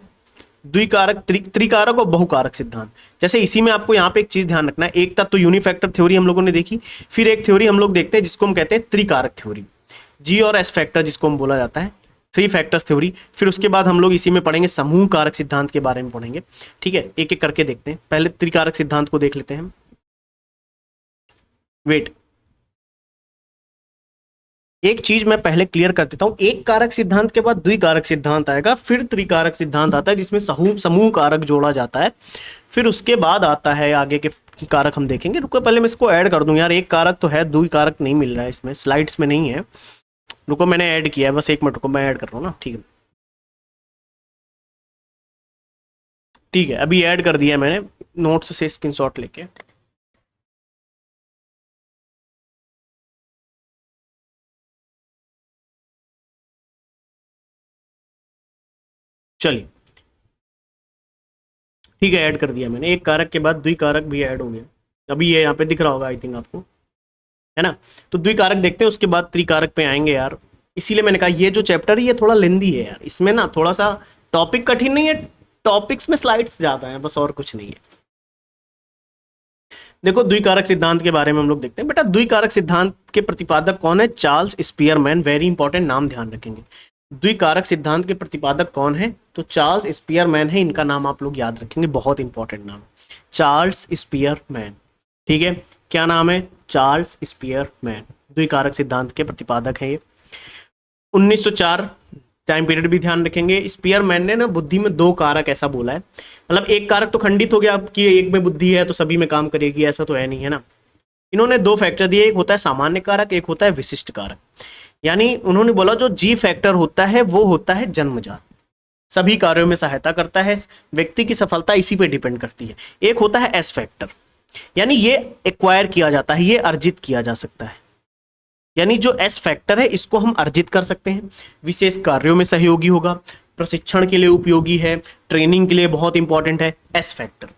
द्विकारक, त्रिकारक और बहुकारक सिद्धांत। जैसे इसी में आपको यहाँ पे एक चीज ध्यान रखना है, एक तक तो यूनिफैक्टर थ्योरी हम लोगों ने देखी, फिर एक थ्योरी हम लोग देखते हैं जिसको हम कहते हैं त्रिकारक थ्योरी, जी और एस फैक्टर जिसको हम बोला जाता है, थ्री फैक्टर्स थ्योरी। फिर उसके बाद हम लोग इसी में पढ़ेंगे समूह कारक सिद्धांत के बारे में पढ़ेंगे। ठीक है, एक एक करके देखते हैं। पहले त्रिकारक सिद्धांत को देख लेते हैं। वेट, एक चीज मैं पहले क्लियर कर देता हूं, एक कारक सिद्धांत के बाद द्विकारक सिद्धांत आएगा, फिर त्रिकारक सिद्धांत आता है जिसमें समूह कारक जोड़ा जाता है, फिर उसके बाद आता है आगे के कारक हम देखेंगे। रुको पहले मैं इसको ऐड कर दूं यार, एक कारक तो है, द्विकारक नहीं मिल रहा है इसमें, स्लाइड्स में नहीं है। रुको मैंने ऐड किया है, बस एक मिनट को मैं ऐड कर रहा हूँ ना। ठीक है, ठीक है, अभी ऐड कर दिया मैंने, नोट्स से स्क्रीनशॉट लेके। चलिए ठीक है, ऐड कर दिया मैंने, एक कारक के बाद द्विकारक भी ऐड हो गया। अभी ये यहाँ पे दिख रहा होगा आई थिंक आपको, है ना। तो द्विकारक देखते हैं, उसके बाद त्रिकारक पे आएंगे यार। इसीलिए मैंने कहा ये जो चैप्टर है ये थोड़ा लेंदी है यार, इसमें ना थोड़ा सा टॉपिक कठिन नहीं है, टॉपिक्स में स्लाइड्स ज्यादा हैं, बस और कुछ नहीं है। देखो द्विकारक सिद्धांत के बारे में हम लोग देखते हैं। बेटा द्विकारक सिद्धांत के प्रतिपादक कौन है? चार्ल्स स्पीयरमैन, वेरी इंपॉर्टेंट नाम ध्यान रखेंगे। द्विकारक सिद्धांत के प्रतिपादक कौन है? तो चार्ल्स स्पीयरमैन है, इनका नाम आप लोग याद रखेंगे, बहुत इंपॉर्टेंट नाम, चार्ल्स स्पीयरमैन। ठीक है, क्या नाम है? चार्ल्स स्पीयरमैन, द्विकारक सिद्धांत के प्रतिपादक है ये। 1904 टाइम पीरियड भी ध्यान रखेंगे। स्पीयरमैन ने ना बुद्धि में दो कारक ऐसा बोला है, मतलब एक कारक तो खंडित हो गया कि एक में बुद्धि है तो सभी में काम करेगी, ऐसा तो है नहीं, है ना। इन्होंने दो फैक्टर दिए, एक होता है सामान्य कारक, एक होता है विशिष्ट कारक। यानी उन्होंने बोला जो जी फैक्टर होता है वो होता है जन्मजात, सभी कार्यों में सहायता करता है, व्यक्ति की सफलता इसी पे डिपेंड करती है। एक होता है एस फैक्टर, यानी ये एक्वायर किया जाता है, ये अर्जित किया जा सकता है, यानी जो एस फैक्टर है इसको हम अर्जित कर सकते हैं, विशेष कार्यों में सहयोगी होगा, प्रशिक्षण के लिए उपयोगी है, ट्रेनिंग के लिए बहुत इंपॉर्टेंट है एस फैक्टर।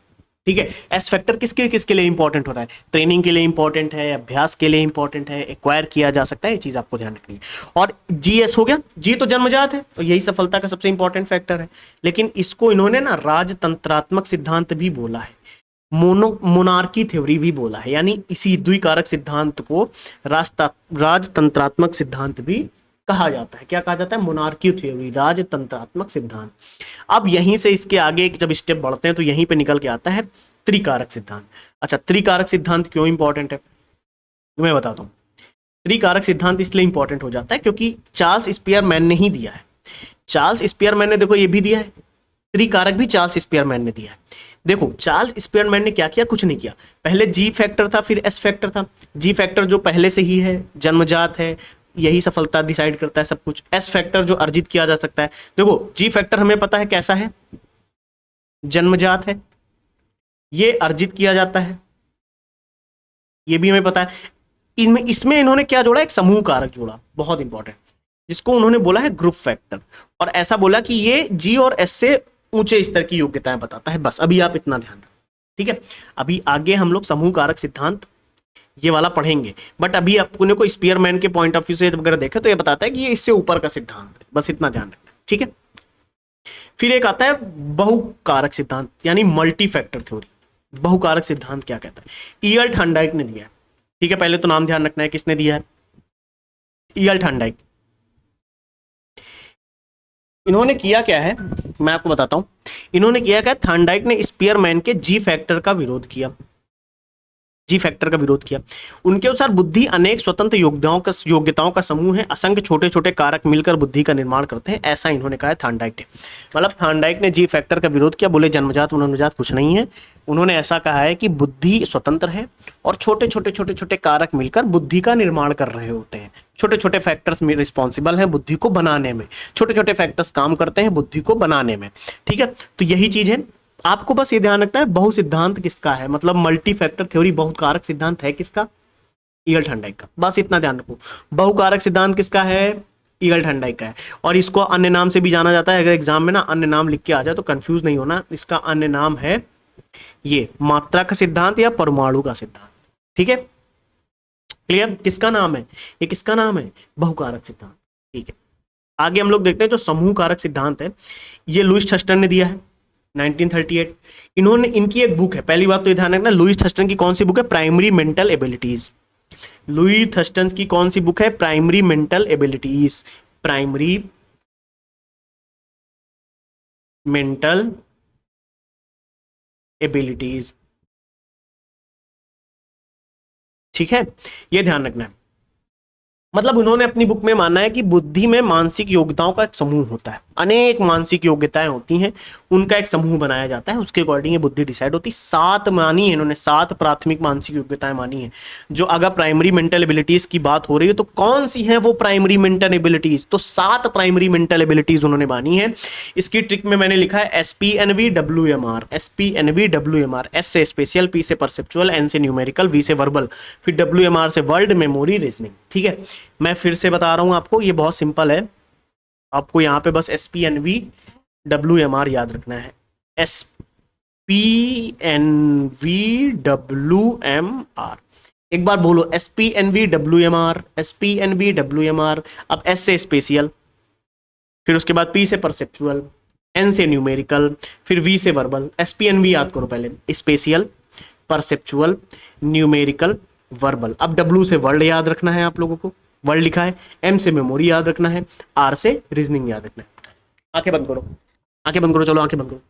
ठीक है, एस फैक्टर किसके किसके लिए इंपॉर्टेंट हो रहा है? ट्रेनिंग के लिए इंपॉर्टेंट है, अभ्यास के लिए इंपॉर्टेंट है, एक्वायर किया जा सकता है, ये चीज आपको ध्यान रखनी है। और जी एस हो गया, जी तो जन्मजात है, तो यही सफलता का सबसे इंपॉर्टेंट फैक्टर है, लेकिन इसको इन्होंने ना राजतंत्रात्मक सिद्धांत भी बोला है, मोनार्की थ्योरी भी बोला है, यानी इसी द्विकारक सिद्धांत को राजतंत्रात्मक सिद्धांत भी कहा जाता है। क्या कहा जाता है? मोनार्की थ्योरी, राजतंत्रात्मक सिद्धांत। अब यहीं से इसके आगे जब स्टेप बढ़ते हैं तो यहीं पे निकल के आता है त्रिकारक सिद्धांत। अच्छा, त्रिकारक सिद्धांत क्यों इंपॉर्टेंट है मैं बताता हूं। त्रिकारक सिद्धांत इसलिए इंपॉर्टेंट हो जाता है क्योंकि चार्ल्स स्पीयरमैन ने ही दिया है। चार्ल्स स्पीयरमैन ने देखो ये भी दिया है, त्रिकारक भी चार्ल्स स्पीयरमैन ने दिया है। देखो चार्ल्स स्पीयरमैन ने क्या किया? कुछ नहीं किया, पहले जी फैक्टर था फिर एस फैक्टर था। जी फैक्टर जो पहले से ही है, जन्मजात है, यही सफलता डिसाइड करता है सब कुछ। एस फैक्टर जो अर्जित किया जा सकता है, देखो जी फैक्टर हमें पता है कैसा है, जन्मजात है, ये अर्जित किया जाता है, ये भी हमें पता है। इसमें इन्होंने क्या जोड़ा? एक समूह कारक जोड़ा, बहुत इंपॉर्टेंट, जिसको उन्होंने बोला है ग्रुप फैक्टर, और ऐसा बोला कि ये जी और एस से ऊंचे स्तर की योग्यताएं बताता है। बस अभी आप इतना ध्यान रखें, ठीक है। अभी आगे हम लोग समूह कारक सिद्धांत ये वाला पढ़ेंगे, बट अभी अपने को स्पीयरमैन के पॉइंट ऑफ व्यू से अगर देखें तो ये बताता है कि ये इससे ऊपर का सिद्धांत है, बस इतना ध्यान रखना, ठीक है। फिर एक आता है बहुकारक सिद्धांत, यानी मल्टी फैक्टर थ्योरी। बहुकारक सिद्धांत क्या कहता है? ईएल थॉर्नडाइक ने दिया है, ठीक है। पहले तो नाम ध्यान रखना है, किसने दिया है? EL Thorndike. इन्होंने किया क्या है मैं आपको बताता हूं। इन्होंने किया क्या? थॉर्नडाइक ने स्पीयरमैन के जी फैक्टर का विरोध किया, जी फैक्टर का विरोध किया। उनके अनुसार बुद्धि अनेक स्वतंत्र योग्यताओं का समूह है, असंख्य छोटे छोटे कारक मिलकर बुद्धि का निर्माण करते हैं, ऐसा इन्होंने कहा है थॉर्नडाइक ने। मतलब थॉर्नडाइक ने जी फैक्टर का विरोध किया, बोले जन्मजात जन्मजात कुछ नहीं है। उन्होंने ऐसा कहा है कि बुद्धि स्वतंत्र है और छोटे छोटे कारक मिलकर बुद्धि का निर्माण कर रहे होते हैं। छोटे छोटे फैक्टर्स में रिस्पॉन्सिबल हैं बुद्धि को बनाने में, छोटे छोटे फैक्टर्स काम करते हैं बुद्धि को बनाने में, ठीक है। तो यही चीज है, आपको बस ये ध्यान रखना है बहु सिद्धांत किसका है, मतलब मल्टी फैक्टर थ्योरी बहुकारक सिद्धांत है किसका? ईएल थॉर्नडाइक का, बस इतना ध्यान रखो। बहुकारक सिद्धांत किसका है? ईएल थॉर्नडाइक का है। और इसको अन्य नाम से भी जाना जाता है, अगर एग्जाम में ना अन्य नाम लिख के आ जाए तो कंफ्यूज नहीं होना, इसका अन्य नाम है ये मात्रा का सिद्धांत या परमाणु का सिद्धांत, ठीक है। क्लियर? किसका नाम है ये? किसका नाम है? बहुकारक सिद्धांत, ठीक है। आगे हम लोग देखते हैं जो समूह कारक सिद्धांत है, ये लुईस थर्स्टन ने दिया है, 1938। इन्होंने, इनकी एक बुक है, पहली बात तो ये ध्यान रखना, लुईस थर्स्टन की कौन सी बुक है, primary mental abilities. Louis Thurston की कौन सी बुक है, primary mental abilities, primary mental abilities. ठीक है, ये ध्यान रखना है। मतलब उन्होंने अपनी बुक में माना है कि बुद्धि में मानसिक योग्यताओं का एक समूह होता है, अनेक मानसिक योग्यताएं होती हैं, उनका एक समूह बनाया जाता है, उसके अकॉर्डिंग ये बुद्धि डिसाइड होती है। 7 मानी है इन्होंने, 7 प्राथमिक मानसिक योग्यताएं मानी है। जो अगर प्राइमरी मेंटल एबिलिटीज की बात हो रही है तो कौन सी है वो प्राइमरी मेंटल एबिलिटीज, तो 7 प्राइमरी मेंटल एबिलिटीज उन्होंने मानी है। इसकी ट्रिक में मैंने लिखा है SPNV WMR, SPNV WMR, S से स्पेशल, P से परसेप्चुअल, N से न्यूमेरिकल, V से वर्बल, फिर WMR से वर्ल्ड, मेमोरी, रीजनिंग। ठीक है, मैं फिर से बता रहा हूं आपको, ये बहुत सिंपल है, आपको यहां पे बस SPNV WMR याद रखना है, SPNV WMR। एक बार बोलो SPNV WMR, SPNV WMR। अब S से स्पेशियल, फिर उसके बाद P से परसेप्चुअल, N से न्यूमेरिकल, फिर V से वर्बल। SPNV याद करो पहले, स्पेशियल, परसेप्चुअल, न्यूमेरिकल, वर्बल। अब W से वर्ल्ड याद रखना है आप लोगों को, वर्ल्ड लिखा है। M से मेमोरी याद रखना है, R से रीजनिंग याद रखना है। आंखें बंद करो, आंखें बंद करो, चलो आंखें बंद करो,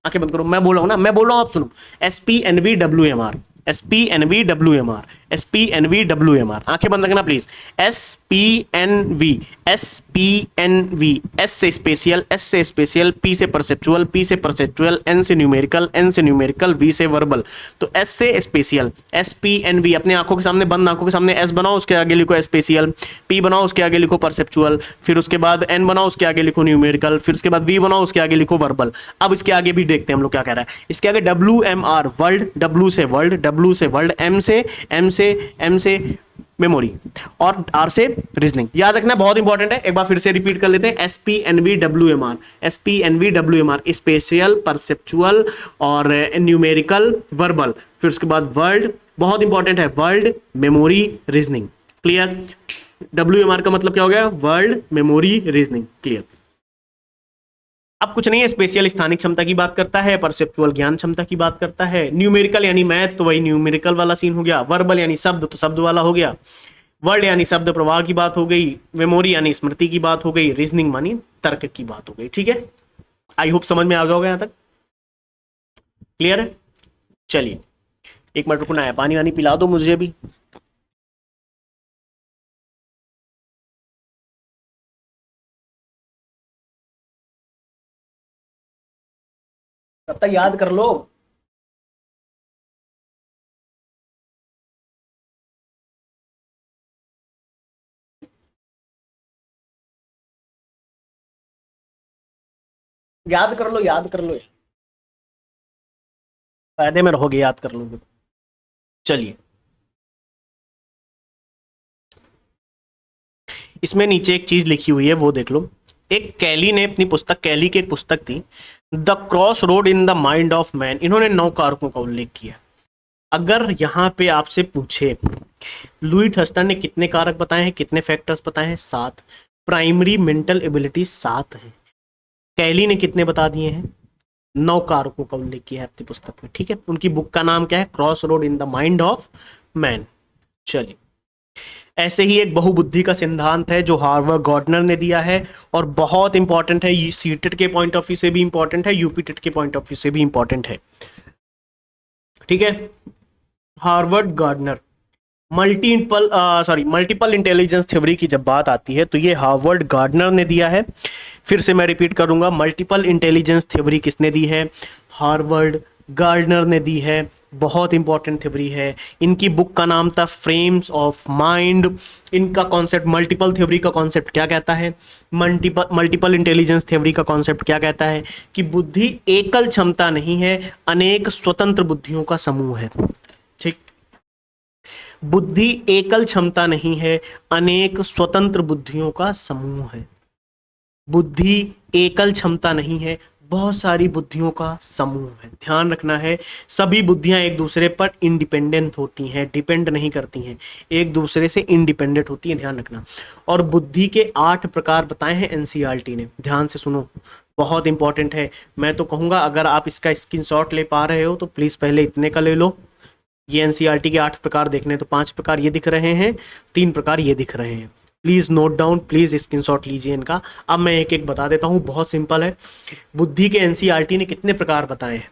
आंखें बंद करो, मैं बोल रहा हूं ना, मैं बोल रहा हूं आप सुनो। SPNV WMR, SPNV WMR, SPNV WMR। आंखें बंद रखना प्लीज। SPNV, SPNV, S से स्पेशियल, S से स्पेशियल, P से परसेप्चुअल, P से परसेप्चुअल, N से न्यूमेरिकल, N से न्यूमेरिकल, V से वर्बल। तो S से स्पेशियल, SPNV, अपने आंखों के सामने, बंद आंखों के सामने S बनाओ, उसके आगे लिखो स्पेशियल, P बनाओ, उसके आगे लिखो परसेप्चुअल, फिर उसके बाद N बनाओ, उसके आगे लिखो न्यूमेरिकल, फिर उसके बाद V बनाओ, उसके आगे लिखो वर्बल। अब इसके आगे भी देखते हैं हम लोग क्या कह रहा है। इसके आगे WMR, वर्ल्ड, W से वर्ल्ड, W से वर्ल्ड, M से मेमोरी, और R से रीजनिंग। याद रखना, बहुत इंपॉर्टेंट है। एक बार फिर से रिपीट कर लेते हैं, SPNV WMR, SPNV WMR, spatial, perceptual और न्यूमेरिकल, वर्बल, फिर उसके बाद वर्ल्ड, बहुत इंपॉर्टेंट है, word, memory, reasoning. Clear? WMR का मतलब क्या हो गया, वर्ल्ड, मेमोरी, रीजनिंग। क्लियर? अब कुछ नहीं है, स्पेशल स्थानिक क्षमता की बात करता है, परसेप्चुअल ज्ञान क्षमता की बात करता है, न्यूमेरिकल यानी मैथ, तो वही न्यूमेरिकल वाला सीन हो गया, वर्बल यानी शब्द, तो शब्द वाला हो गया, वर्ड यानी शब्द प्रवाह की बात हो गई, मेमोरी यानी स्मृति की बात हो गई, रीजनिंग मानी तर्क की बात हो गई। ठीक है, आई होप समझ में आ गया होगा यहां तक। क्लियर है? चलिए एक मिनट रुकना है, पानी वानी पिला दो मुझे भी। तब तक याद कर लो। याद कर लो, याद कर लो, फायदे में रहोगे, याद कर लोगे। चलिए, इसमें नीचे एक चीज लिखी हुई है, वो देख लो। एक कैली ने अपनी पुस्तक, कैली की एक पुस्तक थी, the cross road in the mind of man, इन्होंने 9 कारकों का उल्लेख किया। अगर यहां पे आपसे पूछे लुई थर्स्टन ने कितने कारक बताए हैं, कितने फैक्टर्स बताए हैं, 7। प्राइमरी मेंटल एबिलिटी 7 है। कैली ने कितने बता दिए हैं, 9 कारकों का उल्लेख किया है अपनी पुस्तक में। ठीक है, उनकी बुक का नाम क्या है, cross road in the mind of man. चलिए, ऐसे ही एक बहुबुद्धि का सिद्धांत है जो हार्वर्ड गार्डनर ने दिया है, और बहुत इंपॉर्टेंट है, सीटेट के पॉइंट ऑफ व्यू से भी इंपॉर्टेंट है, यूपीटेट के पॉइंट ऑफ व्यू से भी इंपॉर्टेंट है। ठीक है, Harvard gardener, multiple intelligence theory की जब बात आती है तो ये हार्वर्ड गार्डनर ने दिया है। फिर से मैं रिपीट करूंगा, मल्टीपल इंटेलिजेंस थ्योरी किसने दी है, हार्वर्ड गार्डनर ने दी है। बहुत इंपॉर्टेंट थ्योरी है। इनकी बुक का नाम था फ्रेम्स ऑफ माइंड। इनका कॉन्सेप्ट, मल्टीपल थ्योरी का कॉन्सेप्ट क्या कहता है, मल्टीपल इंटेलिजेंस थ्योरी का कॉन्सेप्ट क्या कहता है कि बुद्धि एकल क्षमता नहीं है, अनेक स्वतंत्र बुद्धियों का समूह है। ठीक, बुद्धि एकल क्षमता नहीं है, अनेक स्वतंत्र बुद्धियों का समूह है। बुद्धि एकल क्षमता नहीं है, बहुत सारी बुद्धियों का समूह है। ध्यान रखना है, सभी बुद्धियां एक दूसरे पर इंडिपेंडेंट होती हैं, डिपेंड नहीं करती हैं, एक दूसरे से इंडिपेंडेंट होती हैं, ध्यान रखना। और बुद्धि के 8 प्रकार बताए हैं एनसीईआरटी ने, ध्यान से सुनो। बहुत इंपॉर्टेंट है। मैं तो कहूँगा अगर आप इसका स्क्रीनशॉट ले पा रहे हो तो प्लीज़ पहले इतने का ले लो। ये एनसीईआरटी के 8 प्रकार देखने तो 5 प्रकार ये दिख रहे हैं, 3 प्रकार ये दिख रहे हैं। Please note down, please screenshot लीजिए इनका। अब मैं एक एक बता देता हूँ, बहुत सिंपल है। बुद्धि के एनसीईआरटी ने कितने प्रकार बताए हैं?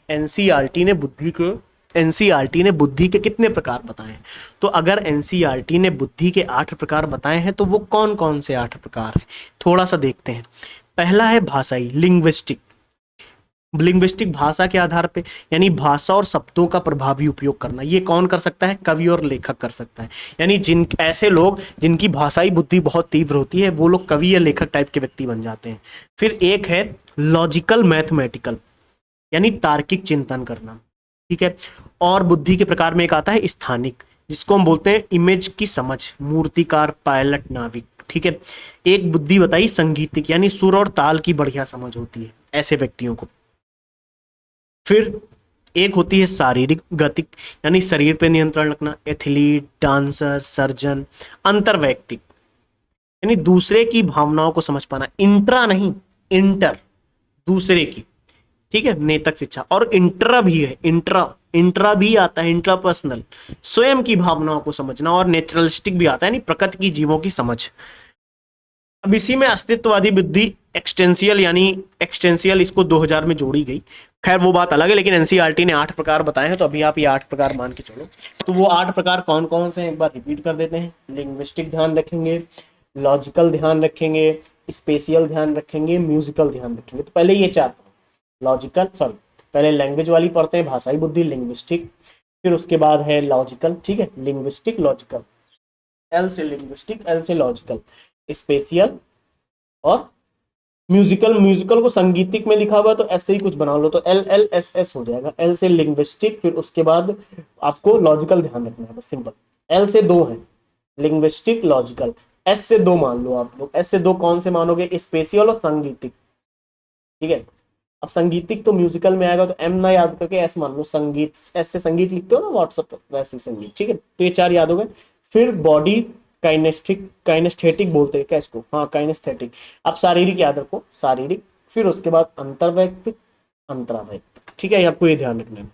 एनसीईआरटी ने बुद्धि के एनसीईआरटी ने बुद्धि के कितने प्रकार बताए हैं? तो अगर एनसीईआरटी ने बुद्धि के 8 प्रकार बताए हैं तो वो कौन कौन से 8 प्रकार हैं, थोड़ा सा देखते हैं। पहला है भाषाई, लिंग्विस्टिक। लिंग्विस्टिक भाषा के आधार पे, यानी भाषा और शब्दों का प्रभावी उपयोग करना। ये कौन कर सकता है? कवि और लेखक कर सकता है। यानी जिन ऐसे लोग जिनकी भाषाई बुद्धि बहुत तीव्र होती है वो लोग कवि या लेखक टाइप के व्यक्ति बन जाते हैं। फिर एक है लॉजिकल मैथमेटिकल, यानी तार्किक चिंतन करना, ठीक है। और बुद्धि के प्रकार में एक आता है स्थानिक, जिसको हम बोलते हैं इमेज की समझ, मूर्तिकार, पायलट, नाविक, ठीक है। एक बुद्धि बताई संगीतिक, यानी सुर और ताल की बढ़िया समझ होती है ऐसे व्यक्तियों को। फिर एक होती है शारीरिक गतिक, यानी शरीर पे नियंत्रण रखना, एथलीट, डांसर, सर्जन। अंतर्वैयक्तिक, यानी दूसरे की भावनाओं को समझ पाना, इंट्रा नहीं, इंटर, दूसरे की, ठीक है। नेतक शिक्षा। और इंट्रा भी है, इंट्रा इंट्रा भी आता है, इंट्रापर्सनल, स्वयं की भावनाओं को समझना। और नेचुरलिस्टिक भी आता है, यानी प्रकृति की जीवों की समझ। अब इसी में अस्तित्ववादी बुद्धि एक्सटेंशियल, यानी एक्सटेंशियल इसको 2000 में जोड़ी गई। खैर वो बात अलग है, लेकिन एनसीईआरटी ने 8 प्रकार बताए हैं तो अभी आप ये 8 प्रकार मान के चलो। तो वो 8 प्रकार कौन कौन से हैं एक बार रिपीट कर देते हैं। लिंग्विस्टिक ध्यान रखेंगे, लॉजिकल ध्यान रखेंगे, स्पेशियल ध्यान रखेंगे, म्यूजिकल ध्यान रखेंगे। तो पहले ये 4 लॉजिकल, सॉरी, पहले लैंग्वेज वाली पढ़ते हैं, भाषाई बुद्धि, लिंग्विस्टिक। फिर उसके बाद है लॉजिकल, ठीक है, लिंग्विस्टिक, लॉजिकल, एल से लिंग्विस्टिक, एल से लॉजिकल, स्पेशियल और म्यूजिकल। म्यूजिकल को संगीतिक में लिखा हुआ तो ऐसे ही कुछ बना लो, तो एल एल एस एस हो जाएगा। एल से लिंग्विस्टिक, फिर उसके बाद आपको लॉजिकल ध्यान रखना है, बस सिंपल। एल से 2 है, लिंग्विस्टिक, लॉजिकल। एस से 2 मान लो आप लोग। एस से 2 कौन से मानोगे? स्पेशियल और संगीतिक, ठीक है। अब संगीतिक तो म्यूजिकल में आएगा, तो एम ना याद करके एस मान लो। संगीत, एस से संगीत लिखते हो ना व्हाट्सएप पर, वैसे संगीत, ठीक है। तो ये 4 याद हो गए। फिर बॉडी, काइनेस्टिक, काइनेस्थेटिक बोलते हैं क्या इसको? हाँ, काइनेस्थेटिक। आप शारीरिक याद रखो, शारीरिक। फिर उसके बाद अंतर्वैयक्तिक, अंतरावैयक्तिक, ठीक है। आपको ये ध्यान रखना है।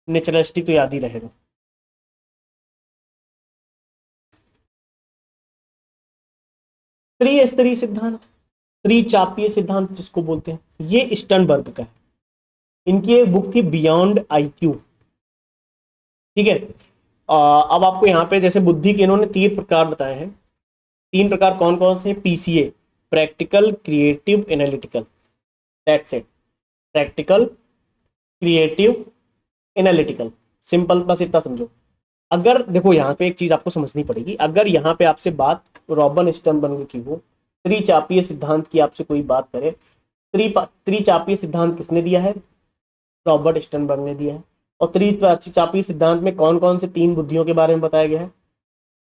नेचुरलिस्टिक तो याद ही रहेगा। त्रिस्तरीय सिद्धांत, त्रिचापीय सिद्धांत जिसको बोलते हैं, ये स्टर्नबर्ग का है। इनकी एक बुक थी बियॉन्ड आईक्यू, ठीक है। अब आपको यहाँ पे जैसे बुद्धि के इन्होंने 3 प्रकार बताए हैं। 3 प्रकार कौन कौन से? PCA, practical, creative, analytical. That's it, practical, creative, analytical, simple, बस इतना समझो। अगर देखो यहाँ पे एक चीज आपको समझनी पड़ेगी, अगर यहाँ पे आपसे बात रॉबर्ट स्टर्नबर्ग की हो, त्रिचापीय सिद्धांत की आपसे कोई बात करे, त्रिचापीय सिद्धांत किसने दिया है? रॉबर्ट स्टर्नबर्ग ने दिया है। और त्रिचापीय सिद्धांत में कौन कौन से 3 बुद्धियों के बारे में बताया गया है?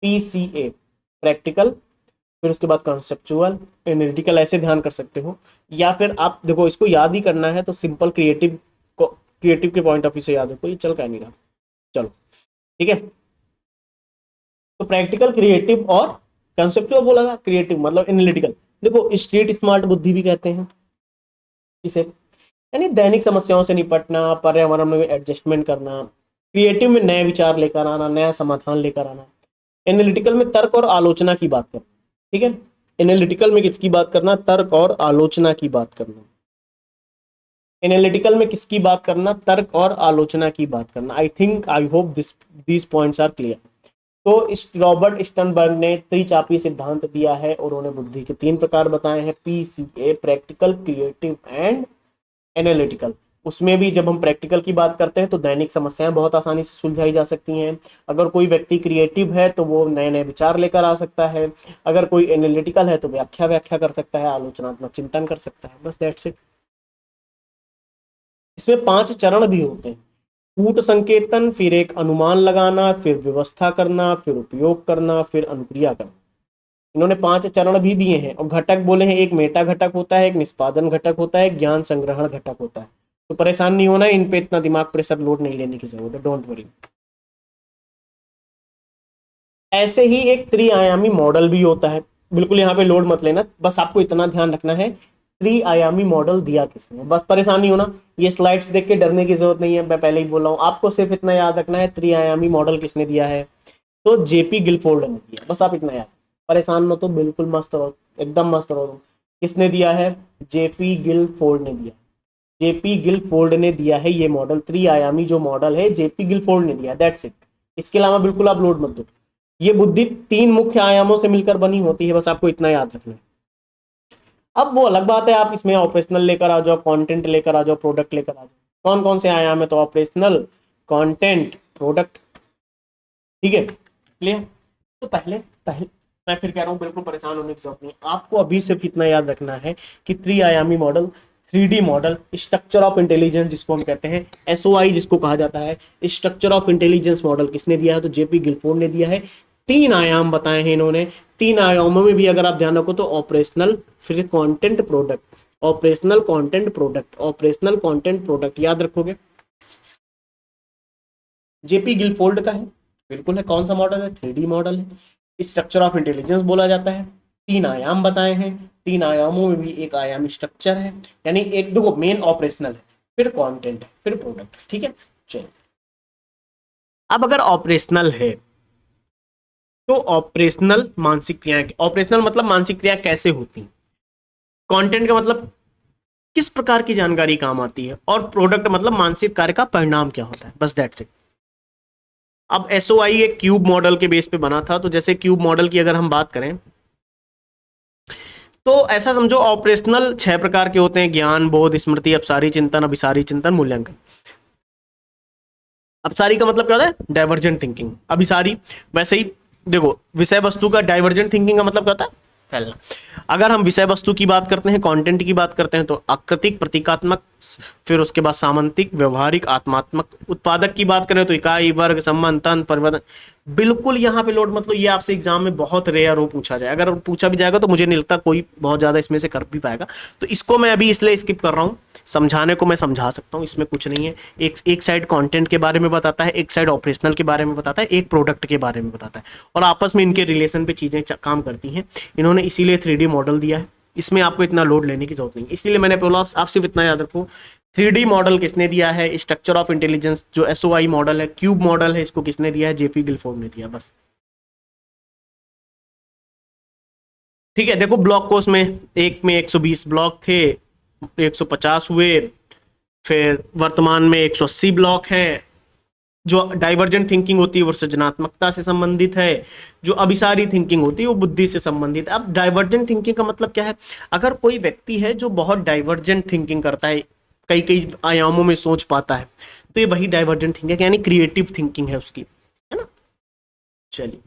पीसीए, प्रैक्टिकल, फिर उसके बाद कॉन्सेप्चुअल, एनालिटिकल, ऐसे ध्यान कर सकते हो। या फिर आप देखो इसको याद ही करना है तो सिंपल क्रिएटिव को, क्रिएटिव के पॉइंट ऑफ व्यू से याद रखो, ये चल क्या नहीं रहा, चलो ठीक है। तो प्रैक्टिकल, क्रिएटिव और कंसेप्चुअल बोला था, क्रिएटिव मतलब एनालिटिकल। देखो स्ट्रीट स्मार्ट बुद्धि भी कहते हैं इसे, यानी दैनिक समस्याओं से निपटना, पर्यावरण में एडजस्टमेंट करना। क्रिएटिव में नए विचार लेकर आना, नया समाधान लेकर आना। एनालिटिकल में तर्क और आलोचना की बात करना, ठीक है। एनालिटिकल में किसकी बात करना? तर्क और आलोचना की बात करना। एनालिटिकल में किसकी बात करना? तर्क और आलोचना की बात करना। I think, I hope this points are clear. तो इस रॉबर्ट स्टर्नबर्ग ने त्रिचापीय सिद्धांत दिया है और उन्होंने बुद्धि के 3 प्रकार बताए हैं, PCA, practical, creative and analytical. उसमें भी जब हम प्रैक्टिकल की बात करते हैं तो दैनिक समस्याएं बहुत आसानी से सुलझाई जा सकती हैं। अगर कोई व्यक्ति क्रिएटिव है तो वो नए नए विचार लेकर आ सकता है। अगर कोई एनालिटिकल है तो व्याख्या कर सकता है, आलोचनात्मक चिंतन कर सकता है, बस दैट्स इट। इसमें 5 चरण भी होते हैं, कूट संकेतन, फिर एक अनुमान लगाना, फिर व्यवस्था करना, फिर उपयोग करना, फिर अनुक्रिया करना। इन्होंने 5 चरण भी दिए हैं। और घटक बोले हैं, एक मेटा घटक होता है, एक निष्पादन घटक होता है, एक ज्ञान संग्रहण घटक होता है। तो परेशान नहीं होना, इन पे इतना दिमाग प्रेशर लोड नहीं लेने की जरूरत है, डोंट वरी। ऐसे ही एक त्रिआयामी मॉडल भी होता है, बिल्कुल यहाँ पे लोड मत लेना, बस आपको इतना ध्यान रखना है। त्रिआयामी मॉडल दिया किसने? बस परेशान नहीं होना, ये स्लाइड्स देख के डरने की जरूरत नहीं है, मैं पहले ही बोल रहा हूँ, आपको सिर्फ इतना याद रखना है त्रिआयामी मॉडल किसने दिया है, तो जेपी गिलफोर्ड ने दिया, बस आप इतना याद, परेशान मत हो, बिल्कुल मस्त रहो, एकदम मस्त रहो। किसने दिया है? जेपी गिलफोर्ड ने दिया, जेपी गिलफोर्ड ने दिया है ये मॉडल, त्रिआयामी जो मॉडल है जेपी गिलफोर्ड ने दिया, दैट्स इट। इसके अलावा बिल्कुल आप लोड मत दो। ये बुद्धि 3 मुख्य आयामों से मिलकर बनी होती है, बस आपको इतना याद रखना है। अब वो अलग बात है, आप इसमें ऑपरेशनल लेकर आ जाओ, कंटेंट लेकर आ जाओ, प्रोडक्ट लेकर आ जाओ, कौन कौन से आयाम है, तो ऑपरेशनल, कंटेंट, प्रोडक्ट, ठीक है, क्लियर। तो पहले पहले मैं फिर कह रहा हूं, बिल्कुल परेशान होने की जरूरत नहीं, आपको अभी सिर्फ इतना याद रखना है कि त्रिआयामी model, 3D model, structure of intelligence जिसको हम कहते हैं, एसओआई जिसको कहा जाता है, स्ट्रक्चर ऑफ इंटेलिजेंस मॉडल किसने दिया है, तो जेपी गिलफोर्ड ने दिया है। 3 आयाम बताए हैं इन्होंने, 3 आयामों में भी अगर आप ध्यान रखो तो ऑपरेशनल, फिर content, product, operational, content, product, operational, content, product, याद रखोगे। जेपी गिलफोर्ड का है, बिल्कुल है, कौन सा मॉडल है, 3D मॉडल है, स्ट्रक्चर ऑफ इंटेलिजेंस बोला जाता है, 3 आयाम बताए हैं, 3 आयामों में भी एक आयामी स्ट्रक्चर है, यानी एक दो मेन ऑपरेशनल है, फिर कंटेंट है, फिर प्रोडक्ट, ठीक है। चलिए, अब अगर ऑपरेशनल है तो ऑपरेशनल मानसिक क्रियाएं, ऑपरेशनल मतलब मानसिक क्रिया कैसे होती हैं, कंटेंट का मतलब किस प्रकार की जानकारी काम आती है, और प्रोडक्ट मतलब मानसिक कार्य का परिणाम क्या होता है, बस दैट्स इट। अब एसओआई एक क्यूब मॉडल के बेस पे बना था, तो जैसे क्यूब मॉडल की अगर हम बात करें तो ऐसा समझो ऑपरेशनल 6 प्रकार के होते हैं, ज्ञान, बोध, स्मृति, अपसारी चिंतन, अभिसारी चिंतन, मूल्यांकन। अपसारी का मतलब क्या होता है, डाइवर्जेंट थिंकिंग। अभिसारी वैसे ही देखो, विषय वस्तु का डाइवर्जेंट थिंकिंग का मतलब क्या होता है, फैलना। अगर हम विषय वस्तु की बात करते हैं, कंटेंट की बात करते हैं, तो आकृतिक, प्रतीकात्मक, फिर उसके बाद सामंतिक, व्यवहारिक, आत्मात्मक। उत्पादक की बात करें तो इकाई, वर्ग, संबंध, तंत्र, परिवर्तन। बिल्कुल यहाँ पे लोड मतलब ये आपसे एग्जाम में बहुत रेयर हो पूछा जाए, अगर पूछा भी जाएगा तो मुझे नहीं लगता कोई बहुत ज्यादा इसमें से कर भी पाएगा, तो इसको मैं अभी इसलिए स्किप कर रहा हूँ। समझाने को मैं समझा सकता हूँ, इसमें कुछ नहीं है। एक साइड कंटेंट के बारे में बताता है, एक साइड ऑपरेशनल के बारे में बताता है, एक प्रोडक्ट के बारे में बताता है, और आपस में इनके रिलेशन पे चीजें काम करती हैं। इन्होंने इसीलिए 3D मॉडल दिया है, इसमें आपको इतना लोड लेने की जरूरत नहीं, इसलिए मैंने बोला आप सिर्फ इतना याद रखो, 3D मॉडल किसने दिया है, स्ट्रक्चर ऑफ इंटेलिजेंस जो एसओआई मॉडल है, क्यूब मॉडल है, इसको किसने दिया है, जेपी गिलफोर्ड ने दिया, बस। ठीक है, देखो ब्लॉक कोर्स में एक में 120 ब्लॉक थे, 150 हुए, फिर वर्तमान में 180 ब्लॉक हैं। जो डाइवर्जेंट थिंकिंग होती है वो सृजनात्मकता से संबंधित है, जो अभिसारी थिंकिंग होती है वो बुद्धि से संबंधित है। अब डाइवर्जेंट थिंकिंग का मतलब क्या है, अगर कोई व्यक्ति है जो बहुत डाइवर्जेंट थिंकिंग करता है, कई कई आयामों में सोच पाता है, तो ये वही डाइवर्जेंट थिंकिंग यानी क्रिएटिव थिंकिंग है उसकी, है ना। चलिए,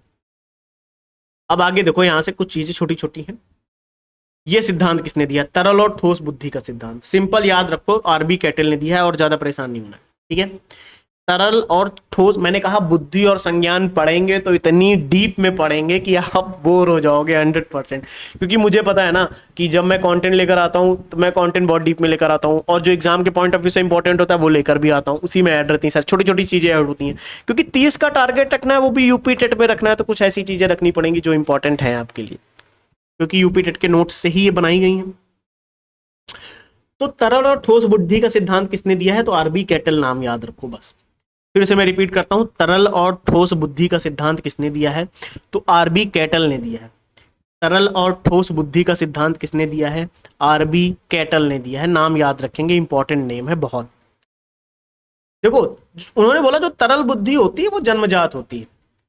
अब आगे देखो, यहां से कुछ चीजें छोटी छोटी हैं। ये सिद्धांत किसने दिया, तरल और ठोस बुद्धि का सिद्धांत, सिंपल याद रखो, आरबी कैटल ने दिया है, और ज्यादा परेशान नहीं होना है, ठीक है। तरल और ठोस, मैंने कहा बुद्धि और संज्ञान पढ़ेंगे तो इतनी डीप में पढ़ेंगे कि आप बोर हो जाओगे 100%, क्योंकि मुझे पता है ना कि जब मैं कंटेंट लेकर आता हूं तो मैं कंटेंट बहुत डीप में लेकर आता हूं, और जो एग्जाम के पॉइंट ऑफ व्यू से इंपॉर्टेंट होता है वो लेकर भी आता हूं, उसी में ऐड रहती हैं सर, छोटी छोटी चीजें ऐड होती हैं, क्योंकि 30 का टारगेट रखना है, वो भी यूपी टेट में रखना है, तो कुछ ऐसी चीजें रखनी पड़ेंगी जो इंपॉर्टेंट है आपके लिए, क्योंकि यूपी टेट के नोट्स से ही ये बनाई गई हैं। तो तरल और ठोस बुद्धि का सिद्धांत किसने दिया है, तो आरबी कैटल, नाम याद रखो बस। फिर से मैं रिपीट करता हूं, तरल और ठोस बुद्धि का सिद्धांत किसने दिया है, तो आरबी कैटल ने दिया है। तरल और ठोस बुद्धि का सिद्धांत किसने दिया है, आरबी कैटल ने दिया है, नाम याद रखेंगे, इंपॉर्टेंट नेम है बहुत। देखो, उन्होंने बोला जो तरल बुद्धि होती है वो जन्मजात होती है,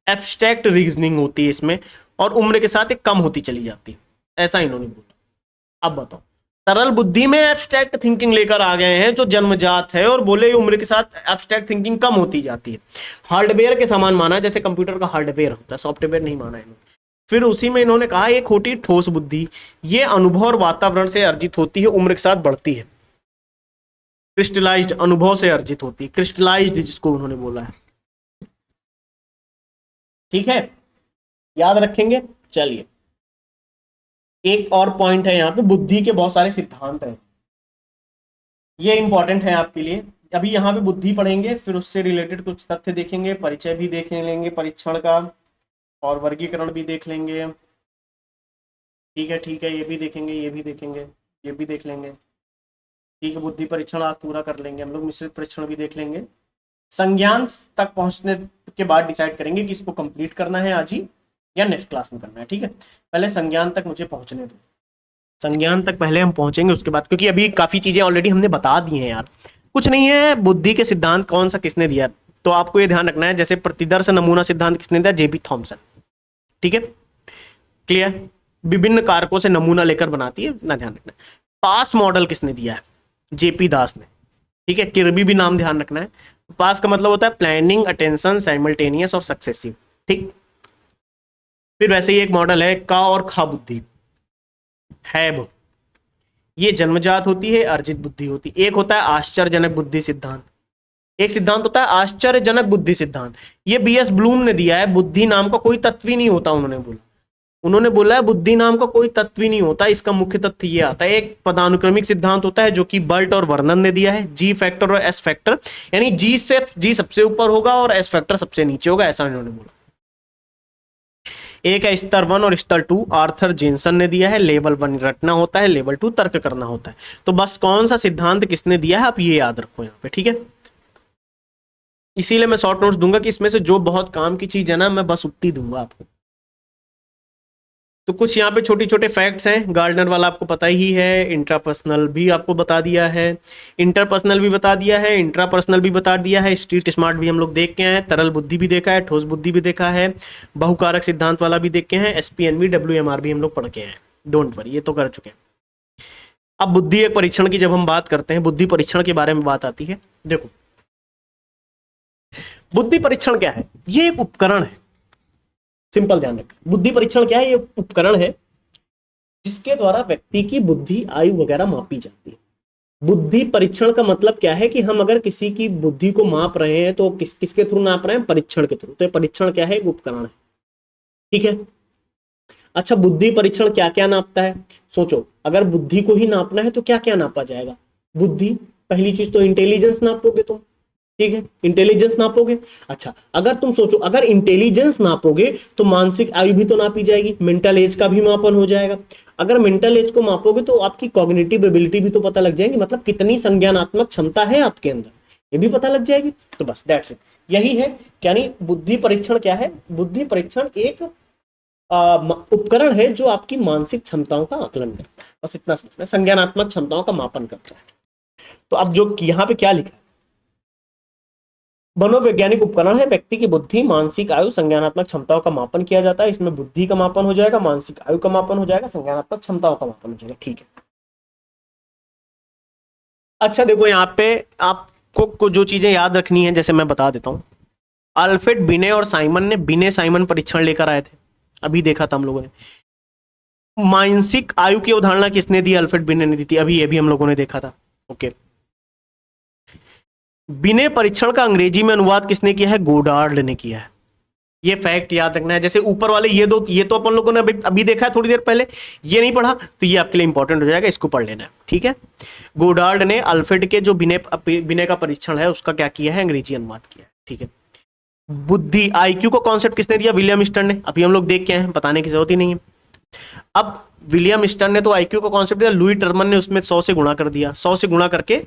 एब्स्ट्रैक्ट रीजनिंग होती है इसमें, और उम्र के साथ एक कम होती चली जाती है, ऐसा इन्होंने बोला। अब बताओ, तरल बुद्धि में एब्स्ट्रैक्ट थिंकिंग लेकर आ गए हैं जो जन्मजात है, और बोले उम्र के साथ एब्स्ट्रैक्ट थिंकिंग कम होती जाती है, हार्डवेयर के समान माना, जैसे कंप्यूटर का हार्डवेयर होता है, सॉफ्टवेयर नहीं माना इन्होंने। फिर उसी में इन्होंने कहा एक होती ठोस बुद्धि, ये अनुभव और वातावरण से अर्जित होती है, उम्र के साथ बढ़ती है, क्रिस्टलाइज्ड अनुभव से अर्जित होती है, क्रिस्टलाइज्ड जिसको उन्होंने बोला है, ठीक है, याद रखेंगे। चलिए, एक और पॉइंट है यहाँ पे, बुद्धि के बहुत सारे सिद्धांत हैं, ये इंपॉर्टेंट है आपके लिए। अभी यहाँ पे बुद्धि पढ़ेंगे, फिर उससे रिलेटेड कुछ तथ्य देखेंगे, परिचय भी देख लेंगे परीक्षण का, और वर्गीकरण भी देख लेंगे, ठीक है, ये भी देखेंगे, ये भी देखेंगे, ये भी देख लेंगे। ठीक है, बुद्धि परीक्षण आज पूरा कर लेंगे हम लोग, मिश्रित परीक्षण भी देख लेंगे। संज्ञान तक पहुंचने के बाद डिसाइड करेंगे कि इसको कंप्लीट करना है आज ही या नेक्स्ट क्लास में करना है। ठीक है, पहले संज्ञान तक मुझे पहुंचने दो, संज्ञान तक पहले हम पहुंचेंगे उसके बाद, क्योंकि अभी काफी चीजें ऑलरेडी हमने बता दी हैं यार, कुछ नहीं है। बुद्धि के सिद्धांत कौन सा किसने दिया, तो आपको ये ध्यान रखना है, जैसे प्रतिदर्श नमूना सिद्धांत किसने दिया, जेबी थॉमसन। ठीक है, क्लियर। विभिन्न कारकों से नमूना लेकर बनाती है, ना ध्यान रखना है। पास मॉडल किसने दिया है, जेपी दास ने। ठीक है, किर्बी भी नाम ध्यान रखना है। पास का मतलब होता है प्लानिंग, अटेंशन, साइमल्टेनियस और सक्सेसिव। ठीक, फिर वैसे ही एक मॉडल है का और खा बुद्धि, हैब। ये जन्मजात होती है, अर्जित बुद्धि होती है। एक होता है आश्चर्यजनक बुद्धि सिद्धांत, एक सिद्धांत होता है आश्चर्यजनक बुद्धि सिद्धांत। ये बीएस ब्लूम ने दिया है। बुद्धि नाम का कोई तत्व ही नहीं होता, उन्होंने बोला है बुद्धि नाम का कोई तत्व ही नहीं होता। इसका मुख्य तथ्य ये आता है, एक पदानुक्रमिक सिद्धांत होता है जो कि बर्ट और वर्नन ने दिया है, जी फैक्टर और एस फैक्टर, यानी जी सबसे ऊपर होगा और एस फैक्टर सबसे नीचे होगा, ऐसा इन्होंने बोला। एक है स्तर 1 और स्तर 2, आर्थर जेनसन ने दिया है। लेवल 1 रटना होता है, लेवल 2 तर्क करना होता है। तो बस कौन सा सिद्धांत किसने दिया है आप ये याद रखो यहाँ पे। ठीक है, इसीलिए मैं शॉर्ट नोट्स दूंगा कि इसमें से जो बहुत काम की चीज है ना, मैं बस उतनी दूंगा आपको। तो कुछ यहाँ पे छोटे छोटे फैक्ट्स हैं। गार्डनर वाला आपको पता ही है, इंट्रापर्सनल भी आपको बता दिया है, इंटरपर्सनल भी बता दिया है, इंट्रापर्सनल भी बता दिया है, स्ट्रीट स्मार्ट भी हम लोग देख के आए, तरल बुद्धि भी देखा है, ठोस बुद्धि भी देखा है, बहुकारक सिद्धांत वाला भी देख के हैं, एसपीएनवी, डब्ल्यूएमआर भी हम लोग पढ़ के आए, डोंट वरी, ये तो कर चुके हैं। अब बुद्धि एक परीक्षण की जब हम बात करते हैं, बुद्धि परीक्षण के बारे में बात आती है। देखो, बुद्धि परीक्षण क्या है, ये एक उपकरण है। सिंपल ध्यान रखें, बुद्धि परीक्षण क्या है, ये उपकरण है जिसके द्वारा व्यक्ति की बुद्धि, आयु वगैरह मापी जाती है। बुद्धि परीक्षण का मतलब क्या है कि हम अगर किसी की बुद्धि को माप रहे हैं तो किसके थ्रू नाप रहे हैं, परीक्षण के थ्रू। तो ये परीक्षण क्या है, एक उपकरण है। ठीक है, अच्छा, बुद्धि परीक्षण क्या क्या नापता है, सोचो। अगर बुद्धि को ही नापना है तो क्या क्या नापा जाएगा, बुद्धि, पहली चीज तो इंटेलिजेंस नापोगे तुम। ठीक है, इंटेलिजेंस नापोगे। अच्छा, अगर तुम सोचो, अगर इंटेलिजेंस नापोगे तो मानसिक आयु भी तो नापी जाएगी, मेंटल एज का भी मापन हो जाएगा। अगर मेंटल एज को मापोगे तो आपकी कॉग्निटिव एबिलिटी भी तो पता लग जाएगी, मतलब कितनी संज्ञानात्मक क्षमता है आपके अंदर, ये भी पता लग जाएगी। तो बस दैट्स इट, यही है। यानी बुद्धि परीक्षण क्या है, बुद्धि परीक्षण एक उपकरण है जो आपकी मानसिक क्षमताओं का आकलन करता है, बस इतना समझना, संज्ञानात्मक क्षमताओं का मापन करता है। तो अब जो यहाँ पे क्या लिखा है, मनोवैज्ञानिक उपकरण है, व्यक्ति की बुद्धि, मानसिक आयु, संज्ञानात्मक क्षमताओं का मापन किया जाता है। इसमें बुद्धि का मापन हो जाएगा, मानसिक आयु का मापन हो जाएगा, संज्ञानात्मक क्षमताओं का मापन हो जाएगा। ठीक है, अच्छा देखो, यहाँ पे आपको जो चीजें याद रखनी है, जैसे मैं बता देता हूँ। अल्फ्रेड बिने और साइमन ने बिने साइमन परीक्षण लेकर आए थे, अभी देखा था हम लोगों ने। मानसिक आयु की अवधारणा किसने दी, अल्फ्रेड बिने ने दी थी, अभी ये भी हम लोगों ने देखा था। ओके, बिने परीक्षण का अंग्रेजी में अनुवाद किसने किया है, गोडार्ड ने किया है। ये फैक्ट याद रखना है। जैसे ऊपर वाले ये दो, ये तो अपन लोगों ने अभी देखा है थोड़ी देर पहले, ये नहीं पढ़ा तो ये आपके लिए इंपॉर्टेंट हो जाएगा, इसको पढ़ लेना है। ठीक है, गोडार्ड ने अल्फ्रेड के जो बिने का परीक्षण है उसका क्या किया है, अंग्रेजी अनुवाद किया है। ठीक है, बुद्धि, आईक्यू का कॉन्सेप्ट किसने दिया, विलियम स्टर्न ने, अभी हम लोग देख के हैं, बताने की जरूरत ही नहीं है। अब विलियम स्टर्न ने तो आईक्यू का कॉन्सेप्ट दिया, लुई टर्मन ने उसमें 100 से गुणा कर दिया, 100 से गुणा करके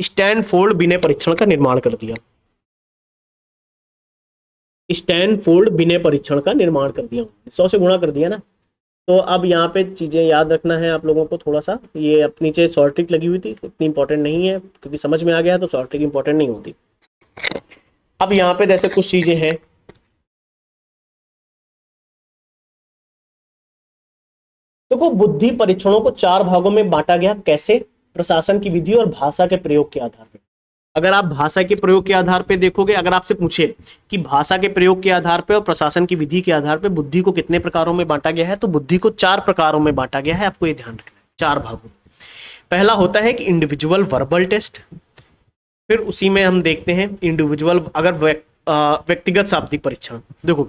स्टैनफोर्ड बिने परीक्षण का निर्माण कर दिया, स्टैनफोर्ड बिने परीक्षण का निर्माण कर दिया, 100 से गुणा कर दिया ना। तो अब यहाँ पे चीजें याद रखना है आप लोगों को थोड़ा सा, ये अब नीचे शॉर्ट ट्रिक लगी हुई थी, इतनी इंपॉर्टेंट नहीं है, क्योंकि समझ में आ गया तो शॉर्ट ट्रिक इंपॉर्टेंट नहीं होती। अब यहाँ पे जैसे कुछ चीजें हैं, देखो, बुद्धि परीक्षणों को 4 भागों में बांटा गया, कैसे, प्रशासन की विधि और भाषा के प्रयोग के आधार पर। अगर आप भाषा के प्रयोग के आधार पर देखोगे, अगर आपसे पूछे कि भाषा के प्रयोग के आधार पर और प्रशासन की विधि के आधार पर बुद्धि को कितने प्रकारों में बांटा गया है, तो बुद्धि को 4 प्रकारों में बांटा गया है, आपको ये ध्यान रखना है, 4 भागों। पहला होता है कि इंडिविजुअल वर्बल टेस्ट, फिर उसी में हम देखते हैं इंडिविजुअल, अगर व्यक्तिगत शाब्दिक परीक्षण। देखो,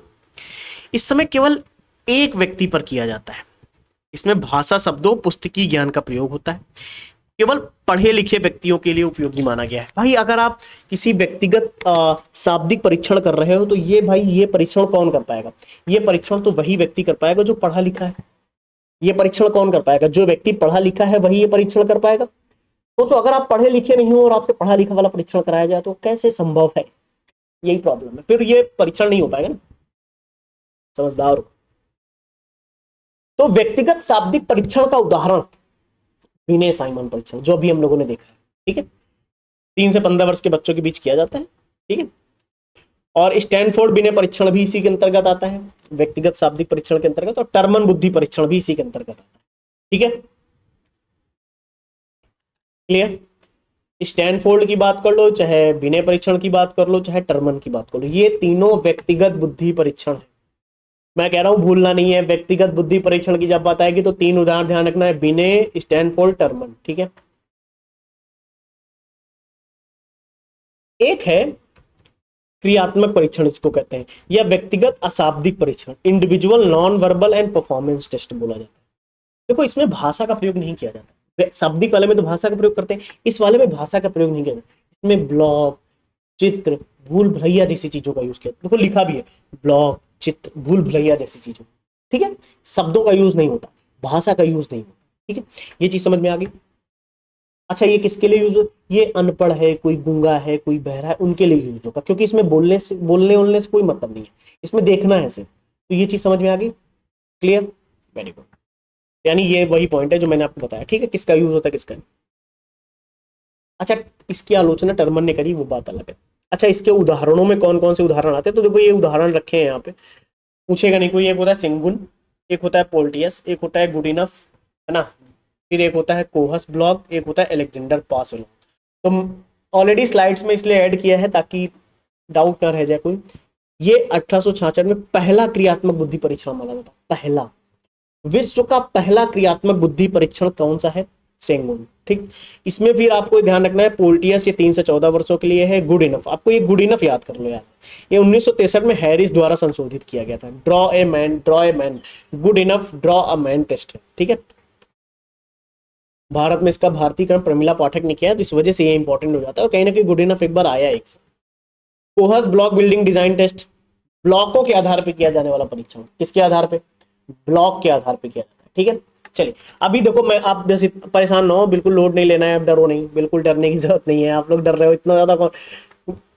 इस समय केवल एक व्यक्ति पर किया जाता है, इसमें भाषा, शब्दों, पुस्तकीय ज्ञान का प्रयोग होता है, केवल पढ़े लिखे व्यक्तियों के लिए उपयोगी माना गया है। भाई अगर आप किसी व्यक्तिगत शाब्दिक परीक्षण कर रहे हो तो ये भाई ये परीक्षण कौन कर पाएगा, ये परीक्षण तो वही व्यक्ति कर पाएगा जो पढ़ा लिखा है। ये परीक्षण कौन कर पाएगा? जो व्यक्ति पढ़ा लिखा है वही ये परीक्षण कर पाएगा। सोचो अगर आप पढ़े लिखे नहीं हो और आपसे पढ़ा लिखा वाला परीक्षण कराया जाए तो कैसे संभव है? यही प्रॉब्लम है, फिर ये परीक्षण नहीं हो पाएगा ना। समझदार हो। तो व्यक्तिगत शाब्दिक परीक्षण का उदाहरण विनय साइमन परीक्षण, जो भी हम लोगों ने देखा है, ठीक है, 3 से 15 वर्ष के बच्चों के बीच किया जाता है, ठीक है। और स्टैनफोर्ड विनय परीक्षण भी इसी के अंतर्गत आता है, व्यक्तिगत शाब्दिक परीक्षण के अंतर्गत, और टर्मन बुद्धि परीक्षण भी इसी के अंतर्गत आता है, ठीक है। क्लियर? स्टैनफोर्ड की बात कर लो, चाहे विनय परीक्षण की बात कर लो, चाहे टर्मन की बात कर लो, ये तीनों व्यक्तिगत बुद्धि परीक्षण है। मैं कह रहा हूं भूलना नहीं है, व्यक्तिगत बुद्धि परीक्षण की जब बात आएगी तो 3 उदाहरण ध्यान रखना है, विनय, स्टैनफोर्ड, टर्मन, ठीक है। एक है क्रियात्मक परीक्षण, इसको कहते हैं, या व्यक्तिगत अशाब्दिक परीक्षण, individual non verbal and performance test बोला जाता है। देखो इसमें भाषा का प्रयोग नहीं किया जाता, शाब्दिक वाले में तो भाषा का प्रयोग करते हैं, इस वाले में भाषा का प्रयोग नहीं किया जाता। इसमें ब्लॉक, चित्र, भूल भुलैया जैसी चीजों का यूज किया। देखो लिखा भी है, ब्लॉक, चित्र, भूल भुलैया जैसी चीजों, ठीक है। शब्दों का यूज नहीं होता, भाषा का यूज नहीं होता, ठीक है। ये चीज समझ में आ गई? अच्छा ये किसके लिए यूज हो? ये अनपढ़ है, कोई गूंगा है, कोई बहरा है, उनके लिए यूज होगा, क्योंकि इसमें बोलने से कोई मतलब नहीं है, इसमें देखना है सिर्फ। तो ये चीज समझ में आ गई? क्लियर? Very good. यानी ये वही पॉइंट है जो मैंने आपको बताया, ठीक है, किसका यूज होता है किसका नहीं। अच्छा इसकी आलोचना टर्मन ने करी, वो बात अलग है। अच्छा इसके उदाहरणों में कौन कौन से उदाहरण आते हैं? तो देखो ये उदाहरण रखे हैं यहाँ पे, पूछेगा नहीं कोई। एक होता है सिंगुन, एक होता है पोल्टियस, एक होता है गुड इनफ, है ना, फिर एक होता है कोहस ब्लॉक, एक होता है अलेक्जेंडर पासोलो। तो ऑलरेडी स्लाइड्स में इसलिए ऐड किया है ताकि डाउट ना रह जाए कोई। ये 1866 में पहला क्रियात्मक बुद्धि परीक्षण माना जाता है, पहला, विश्व का पहला क्रियात्मक बुद्धि परीक्षण कौन सा है? सेंगुन, ठीक। इसमें फिर आपको ध्यान रखना है, पोल्टियस ये 3 से 14 वर्षों के लिए है, गुड इनफ, आपको ये गुड इनफ याद कर लो यार, ये 1963 में हैरिस द्वारा संशोधित किया गया था। Draw a man, good enough, draw a man test है, ठीक है। भारत में इसका भारतीयकरण प्रमिला पाठक ने किया है, तो इस वजह से ये इंपॉर्टेंट हो जाता है, और कहीं ना कहीं गुड इनफ एक बार आया एक। Kohs block building design test, ब्लॉकों के आधार पर किया जाने वाला परीक्षण, किसके आधार पे? ब्लॉक के आधार पर किया जाता है, ठीक है। चलिए अभी देखो, मैं आप जैसे परेशान ना हो, बिल्कुल लोड नहीं लेना है, आप डरो नहीं, बिल्कुल डरने की जरूरत नहीं है। आप लोग डर रहे हो इतना ज्यादा, कौन?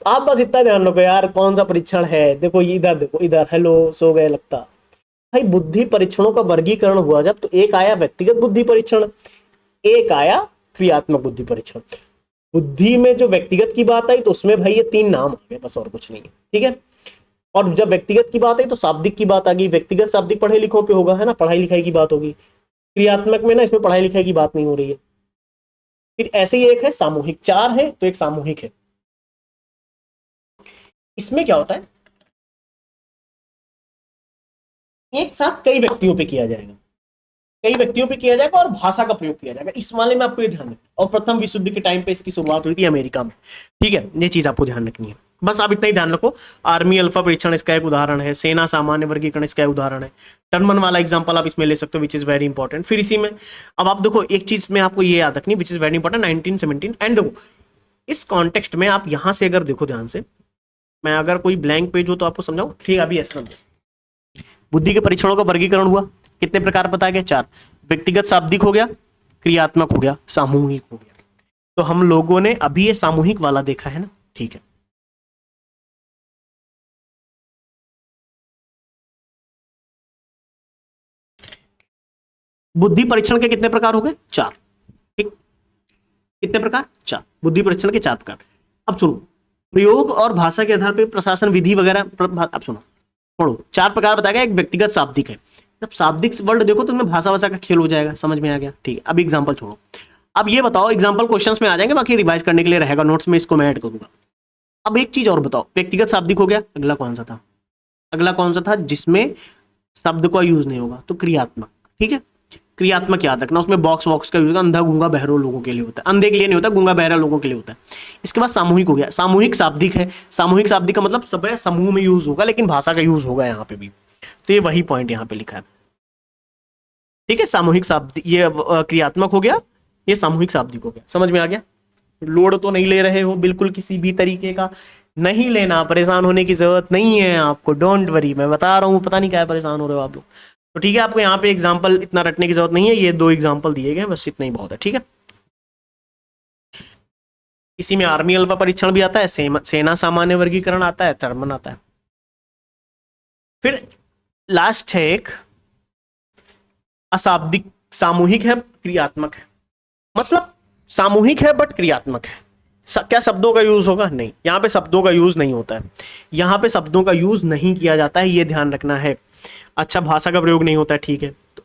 आप बस इतना ध्यान रखो यार, कौन सा परीक्षण है। देखो इधर देखो, इधर, हेलो सो गए लगता। भाई बुद्धि परीक्षणों का वर्गीकरण हुआ जब, तो एक आया व्यक्तिगत बुद्धि परीक्षण, एक आया क्रियात्मक बुद्धि परीक्षण। बुद्धि में जो व्यक्तिगत की बात आई तो उसमें भाई ये 3 नाम आ गए, बस और कुछ नहीं है, ठीक है। और जब व्यक्तिगत की बात आई तो शाब्दिक की बात आ गई, व्यक्तिगत शाब्दिक पढ़े लिखों पे होगा, है ना, पढ़ाई लिखाई की बात होगी। क्रियात्मक में ना, इसमें पढ़ाई लिखाई की बात नहीं हो रही है। फिर ऐसे ही एक है सामूहिक, 4 है तो एक सामूहिक है। इसमें क्या होता है, एक साथ कई व्यक्तियों पे किया जाएगा, कई व्यक्तियों पे किया जाएगा और भाषा का प्रयोग किया जाएगा। इस वाले में आपको ये ध्यान रखना। और प्रथम विश्व युद्ध के टाइम पे इसकी शुरुआत हुई थी अमेरिका में, ठीक है। ये चीज आपको ध्यान रखनी है, बस आप इतना ही ध्यान रखो। आर्मी अल्फा परीक्षण इसका एक उदाहरण है, सेना सामान्य वर्गीकरण इसका एक उदाहरण है, टर्मन वाला एग्जांपल आप इसमें ले सकते हो, विच इज वेरी इंपॉर्टेंट। फिर इसी में अब आप देखो एक चीज में आपको ये याद रखनी, विच इज वेरी इंपॉर्टेंट, 1917। एंड देखो इस कॉन्टेक्स्ट में आप यहां से अगर देखो ध्यान से, मैं अगर कोई ब्लैंक पेज हो तो आपको समझाऊं, ठीक है। अभी ऐसा समझो, बुद्धि के परीक्षणों का वर्गीकरण हुआ, कितने प्रकार बताए गए? 4। व्यक्तिगत शाब्दिक हो गया, क्रियात्मक हो गया, सामूहिक हो गया। तो हम लोगों ने अभी ये सामूहिक वाला देखा है ना, ठीक है। बुद्धि परीक्षण के कितने प्रकार हो गए? 4, ठीक। कितने प्रकार? 4। बुद्धि परीक्षण के 4 प्रकार। अब सुनो, प्रयोग और भाषा के आधार पर प्रशासन विधि वगैरह, अब सुनो पढ़ो, 4 प्रकार बताया गया। एक व्यक्तिगत शाब्दिक है, जब शाब्दिक वर्ड देखो तो तुम्हें भाषा भाषा का खेल हो जाएगा, समझ में आ गया, ठीक है। अब एग्जांपल छोड़ो, अब ये बताओ, एग्जांपल क्वेश्चंस में आ जाएंगे, बाकी रिवाइज करने के लिए रहेगा नोट्स में, इसको मैं ऐड करूंगा। अब एक चीज और बताओ, व्यक्तिगत शाब्दिक हो गया, अगला कौन सा था? अगला कौन सा था जिसमें शब्द का यूज नहीं होगा? तो क्रियात्मक, ठीक है। क्रियात्मक याद रखना, उसमें बॉक्स वॉक्स का यूज होगा, अंधा गूंगा बहरो लोगों के लिए होता है, अंधे के लिए नहीं होता, गूंगा बहरा लोगों के लिए होता है। इसके बाद सामूहिक हो गया, सामूहिक शाब्दिक है, सामूहिक शाब्दिक का मतलब सब समूह में यूज होगा, लेकिन भाषा का यूज होगा यहाँ पे भी, तो ये वही पॉइंट यहाँ पे लिखा है, ठीक है। सामूहिक शाब्दिक, ये क्रियात्मक हो गया, ये सामूहिक शाब्दिक हो गया, समझ में आ गया। लोड तो नहीं ले रहे हो बिल्कुल किसी भी तरीके का, नहीं लेना, परेशान होने की जरूरत नहीं है आपको, डोंट वरी, मैं बता रहा हूँ, पता नहीं क्या है परेशान हो रहे हो आप लोग। तो ठीक है, आपको यहाँ पे एग्जाम्पल इतना रटने की जरूरत नहीं है, ये 2 एग्जाम्पल दिए गए, बस इतना ही बहुत है। ठीक है, इसी में आर्मी अल्पा परीक्षण भी आता है, सेना सामान्य वर्गीकरण आता है, टर्मन आता है। फिर लास्ट है एक अशाब्दिक, सामूहिक है क्रियात्मक है, मतलब सामूहिक है बट क्रियात्मक है। क्या शब्दों का यूज होगा? नहीं, यहां पे शब्दों का यूज नहीं होता है, यहां पे शब्दों का यूज नहीं किया जाता है, ये ध्यान रखना है। अच्छा, भाषा का प्रयोग नहीं होता है, ठीक है। तो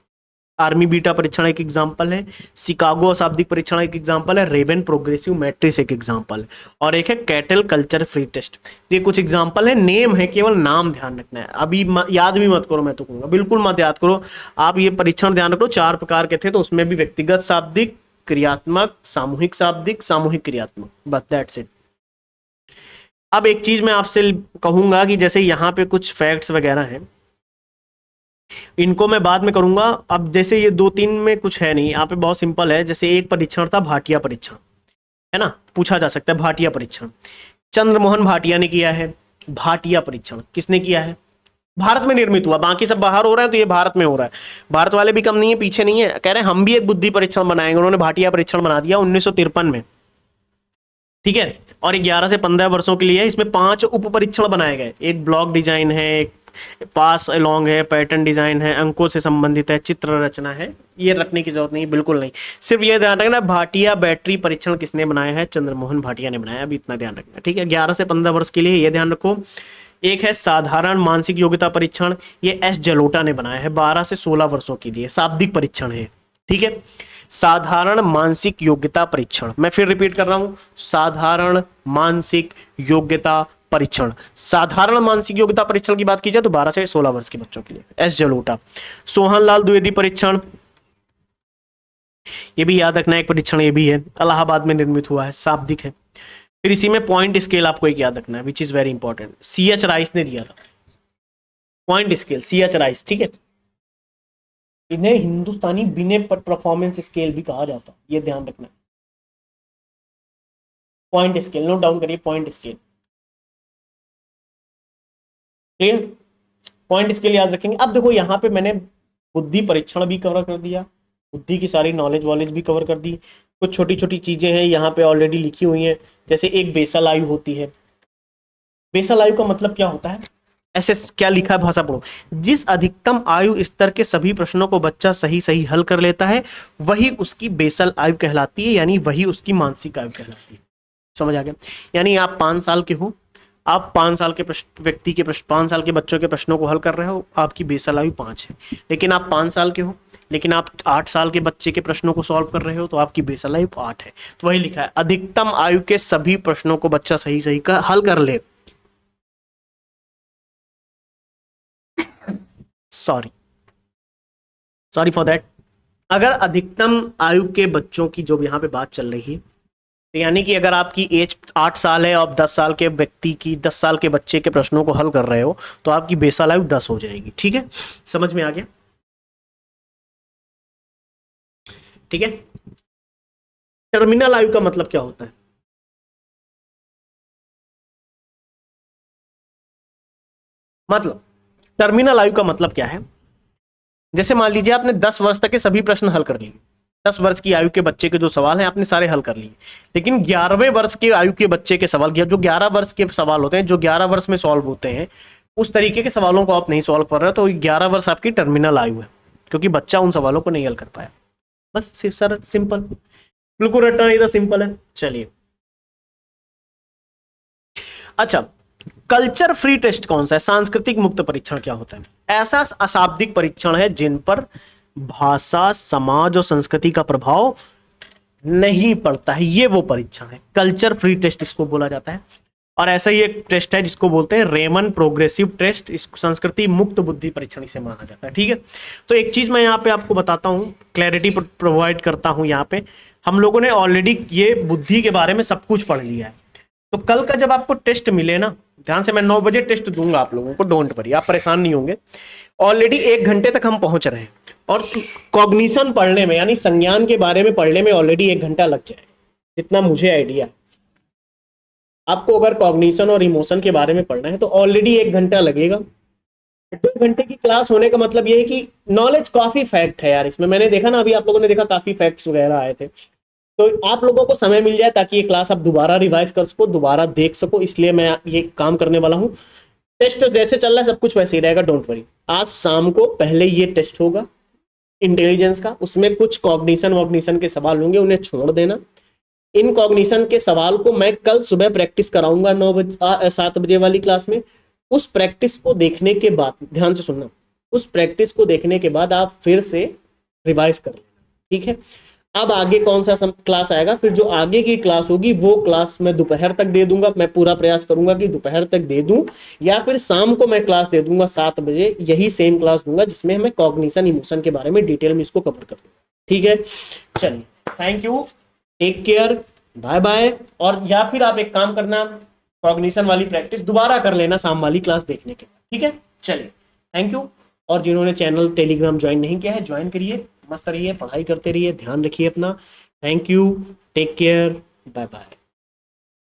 आर्मी बीटा परीक्षण एक एग्जाम्पल है, शिकागो अशाब्दिक परीक्षण एक एग्जाम्पल है, रेवन प्रोग्रेसिव मैट्रिक्स एक एग्जाम्पल है, और एक है कैटल कल्चर फ्री टेस्ट। ये कुछ एग्जाम्पल है, नेम है, केवल नाम ध्यान रखना है। अभी याद भी मत करो, मैं तो कहूंगा बिल्कुल मत याद करो। आप ये परीक्षण ध्यान रखो, 4 प्रकार के थे, तो उसमें भी व्यक्तिगत शाब्दिक, क्रियात्मक, सामूहिक शाब्दिक, सामूहिक क्रियात्मक, बस दैट्स इट। अब एक चीज मैं आपसे कहूंगा कि जैसे यहाँ पे कुछ फैक्ट्स वगैरह हैं, इनको मैं बाद में करूंगा। अब जैसे ये 2-3 में कुछ है नहीं, यहाँ पे बहुत सिंपल है। जैसे एक परीक्षण था भाटिया परीक्षण, है ना, पूछा जा सकता है भाटिया परीक्षण, चंद्रमोहन भाटिया ने किया है। भाटिया परीक्षण किसने किया है? भारत में निर्मित हुआ, बाकी सब बाहर हो रहा है तो ये भारत में हो रहा है। भारत वाले भी कम नहीं है, पीछे नहीं है, कह रहे हैं हम भी एक बुद्धि परीक्षण बनाएंगे। उन्होंने भाटिया परीक्षण बना दिया 1953 में, ठीक है। और 11 से 15 वर्षों के लिए इसमें 5 उप परीक्षण बनाए गए। एक ब्लॉक डिजाइन है, एक पास अलोंग है, पैटर्न डिजाइन है, अंकों से संबंधित है, चित्र रचना है। ये रखने की जरूरत नहीं, बिल्कुल नहीं। सिर्फ ये ध्यान रखना, भाटिया बैटरी परीक्षण किसने बनाया है? चंद्रमोहन भाटिया ने बनाया, अभी इतना ध्यान रखना, ठीक है। 11 से 15 वर्ष के लिए ये ध्यान रखो। एक है साधारण मानसिक योग्यता परीक्षण, ये एस जलोटा ने बनाया है, 12 से 16 वर्षों के लिए, शाब्दिक परीक्षण है, ठीक है। साधारण मानसिक योग्यता परीक्षण, मैं फिर रिपीट कर रहा हूं, साधारण मानसिक योग्यता परीक्षण। साधारण मानसिक योग्यता परीक्षण की बात की जाए तो 12 से 16 वर्ष के बच्चों के लिए, एस जलोटा। सोहनलाल द्विवेदी परीक्षण, ये भी याद रखना, एक परीक्षण ये भी है, इलाहाबाद में निर्मित हुआ है, शाब्दिक है। फिर इसी में पॉइंट स्केल आपको एक याद रखना है, which is very important, C H Rice ने दिया था point scale, C H Rice, ठीक है। इन्हें हिंदुस्तानी बिने परफॉर्मेंस स्केल भी कहा जाता है, ये ध्यान रखना। पॉइंट स्केल नोट डाउन करिए, point scale, clear. Point scale याद रखेंगे। अब देखो यहाँ पे मैंने बुद्धि परीक्षण भी कवर कर दिया, बुद्धि की सारी नॉलेज वॉलेज भी कवर कर दी। कुछ छोटी छोटी चीजें हैं यहाँ पे ऑलरेडी लिखी हुई हैं, जैसे एक बेसल आयु होती है। बेसल आयु का मतलब क्या होता है? ऐसे क्या लिखा है, भाषा पढ़ो। जिस अधिकतम आयु स्तर के सभी प्रश्नों को बच्चा सही सही हल कर लेता है, वही उसकी बेसल आयु कहलाती है, यानी वही उसकी मानसिक आयु कहलाती है। समझ आ गया? यानी आप 5 साल के हो, आप 5 साल के व्यक्ति के 5 साल के बच्चों के प्रश्नों को हल कर रहे हो, आपकी बेसल आयु 5 है। लेकिन आप 5 साल के हो, लेकिन आप 8 साल के बच्चे के प्रश्नों को सॉल्व कर रहे हो, तो आपकी बेसल आयु 8 है। तो वही लिखा है, अधिकतम आयु के सभी प्रश्नों को बच्चा सही सही का हल कर ले। Sorry for that. अगर अधिकतम आयु के बच्चों की जो यहाँ पे बात चल रही है, तो यानी कि अगर आपकी एज 8 साल है और 10 साल के व्यक्ति की 10 साल के बच्चे के प्रश्नों को हल कर रहे हो, तो आपकी बेसल आयु 10 हो जाएगी, ठीक है। समझ में आ गया? ठीक है। टर्मिनल आयु का मतलब क्या होता है? मतलब टर्मिनल आयु का मतलब क्या है? जैसे मान लीजिए आपने 10 वर्ष तक के सभी प्रश्न हल कर लिए, 10 वर्ष की आयु के बच्चे के जो सवाल हैं आपने सारे हल कर लिए, लेकिन 11वें वर्ष के आयु के बच्चे के सवाल, जो 11 वर्ष के सवाल होते हैं, जो 11 वर्ष में सॉल्व होते हैं, उस तरीके के सवालों को आप नहीं सॉल्व कर रहे हो, तो 11 वर्ष आपकी टर्मिनल आयु है, क्योंकि बच्चा उन सवालों को नहीं हल कर पाया। बस सिर्फ सर सिंपल, बिल्कुल रटना नहीं था, सिंपल है। चलिए, अच्छा, कल्चर फ्री टेस्ट कौन सा है? सांस्कृतिक मुक्त परीक्षण क्या होता है? ऐसा अशाब्दिक परीक्षण है जिन पर भाषा, समाज और संस्कृति का प्रभाव नहीं पड़ता है, ये वो परीक्षण है, कल्चर फ्री टेस्ट इसको बोला जाता है। और ऐसा ही एक टेस्ट है जिसको बोलते हैं रेमन प्रोग्रेसिव टेस्ट, इस संस्कृति मुक्त बुद्धि परीक्षण इसे माना जाता है, ठीक है। तो एक चीज मैं यहाँ पे आपको बताता हूँ, क्लैरिटी प्रोवाइड करता हूँ। यहाँ पे हम लोगों ने ऑलरेडी ये बुद्धि के बारे में सब कुछ पढ़ लिया है, तो कल का जब आपको टेस्ट मिले ना, ध्यान से, मैं 9 बजे टेस्ट दूंगा आप लोगों को, डोंट वरी, आप परेशान नहीं होंगे। ऑलरेडी 1 घंटे तक हम पहुंच रहे हैं, और कॉग्निशन पढ़ने में, यानी संज्ञान के बारे में पढ़ने में ऑलरेडी 1 घंटा लग जाए, जितना मुझे आइडिया। आपको अगर कॉग्निशन और इमोशन के बारे में पढ़ना है तो ऑलरेडी 1 घंटा लगेगा, 2 घंटे की क्लास होने का मतलब ये है कि नॉलेज काफी फैक्ट है यार इसमें, मैंने देखा ना, अभी आप लोगों ने देखा काफी फैक्ट्स वगैरह आए थे, तो आप लोगों को समय मिल जाए ताकि ये क्लास आप दोबारा रिवाइज कर सको, दोबारा देख सको, इसलिए मैं ये काम करने वाला हूँ। टेस्ट जैसे चल रहा है सब कुछ वैसे ही रहेगा, डोंट वरी। आज शाम को पहले ये टेस्ट होगा इंटेलिजेंस का, उसमें कुछ कॉग्निशन वॉग्निशन के सवाल होंगे, उन्हें छोड़ देना। इन कॉग्निशन के सवाल को मैं कल सुबह प्रैक्टिस कराऊंगा 7 बजे वाली क्लास में। उस प्रैक्टिस को देखने के बाद, ध्यान से सुनना, उस प्रैक्टिस को देखने के बाद आप फिर से रिवाइज कर लेना, ठीक है। अब आगे कौन सा क्लास आएगा, फिर जो आगे की क्लास होगी वो क्लास मैं दोपहर तक दे दूंगा, मैं पूरा प्रयास करूंगा कि दोपहर तक दे दूं, या फिर शाम को मैं क्लास दे दूंगा 7 बजे, यही सेम क्लास दूंगा जिसमें मैं कॉग्निशन इमोशन के बारे में डिटेल में इसको कवर कर दूंगा, ठीक है। चलिए, thank you, take care, bye bye. और या फिर आप एक काम करना, कॉग्निशन वाली प्रैक्टिस दोबारा कर लेना शाम वाली क्लास देखने के बाद, ठीक है। चलिए, थैंक यू। और जिन्होंने चैनल टेलीग्राम ज्वाइन नहीं किया है, ज्वाइन करिए, मस्त रहिए, पढ़ाई करते रहिए, ध्यान रखिए अपना। Thank you, take care, bye bye.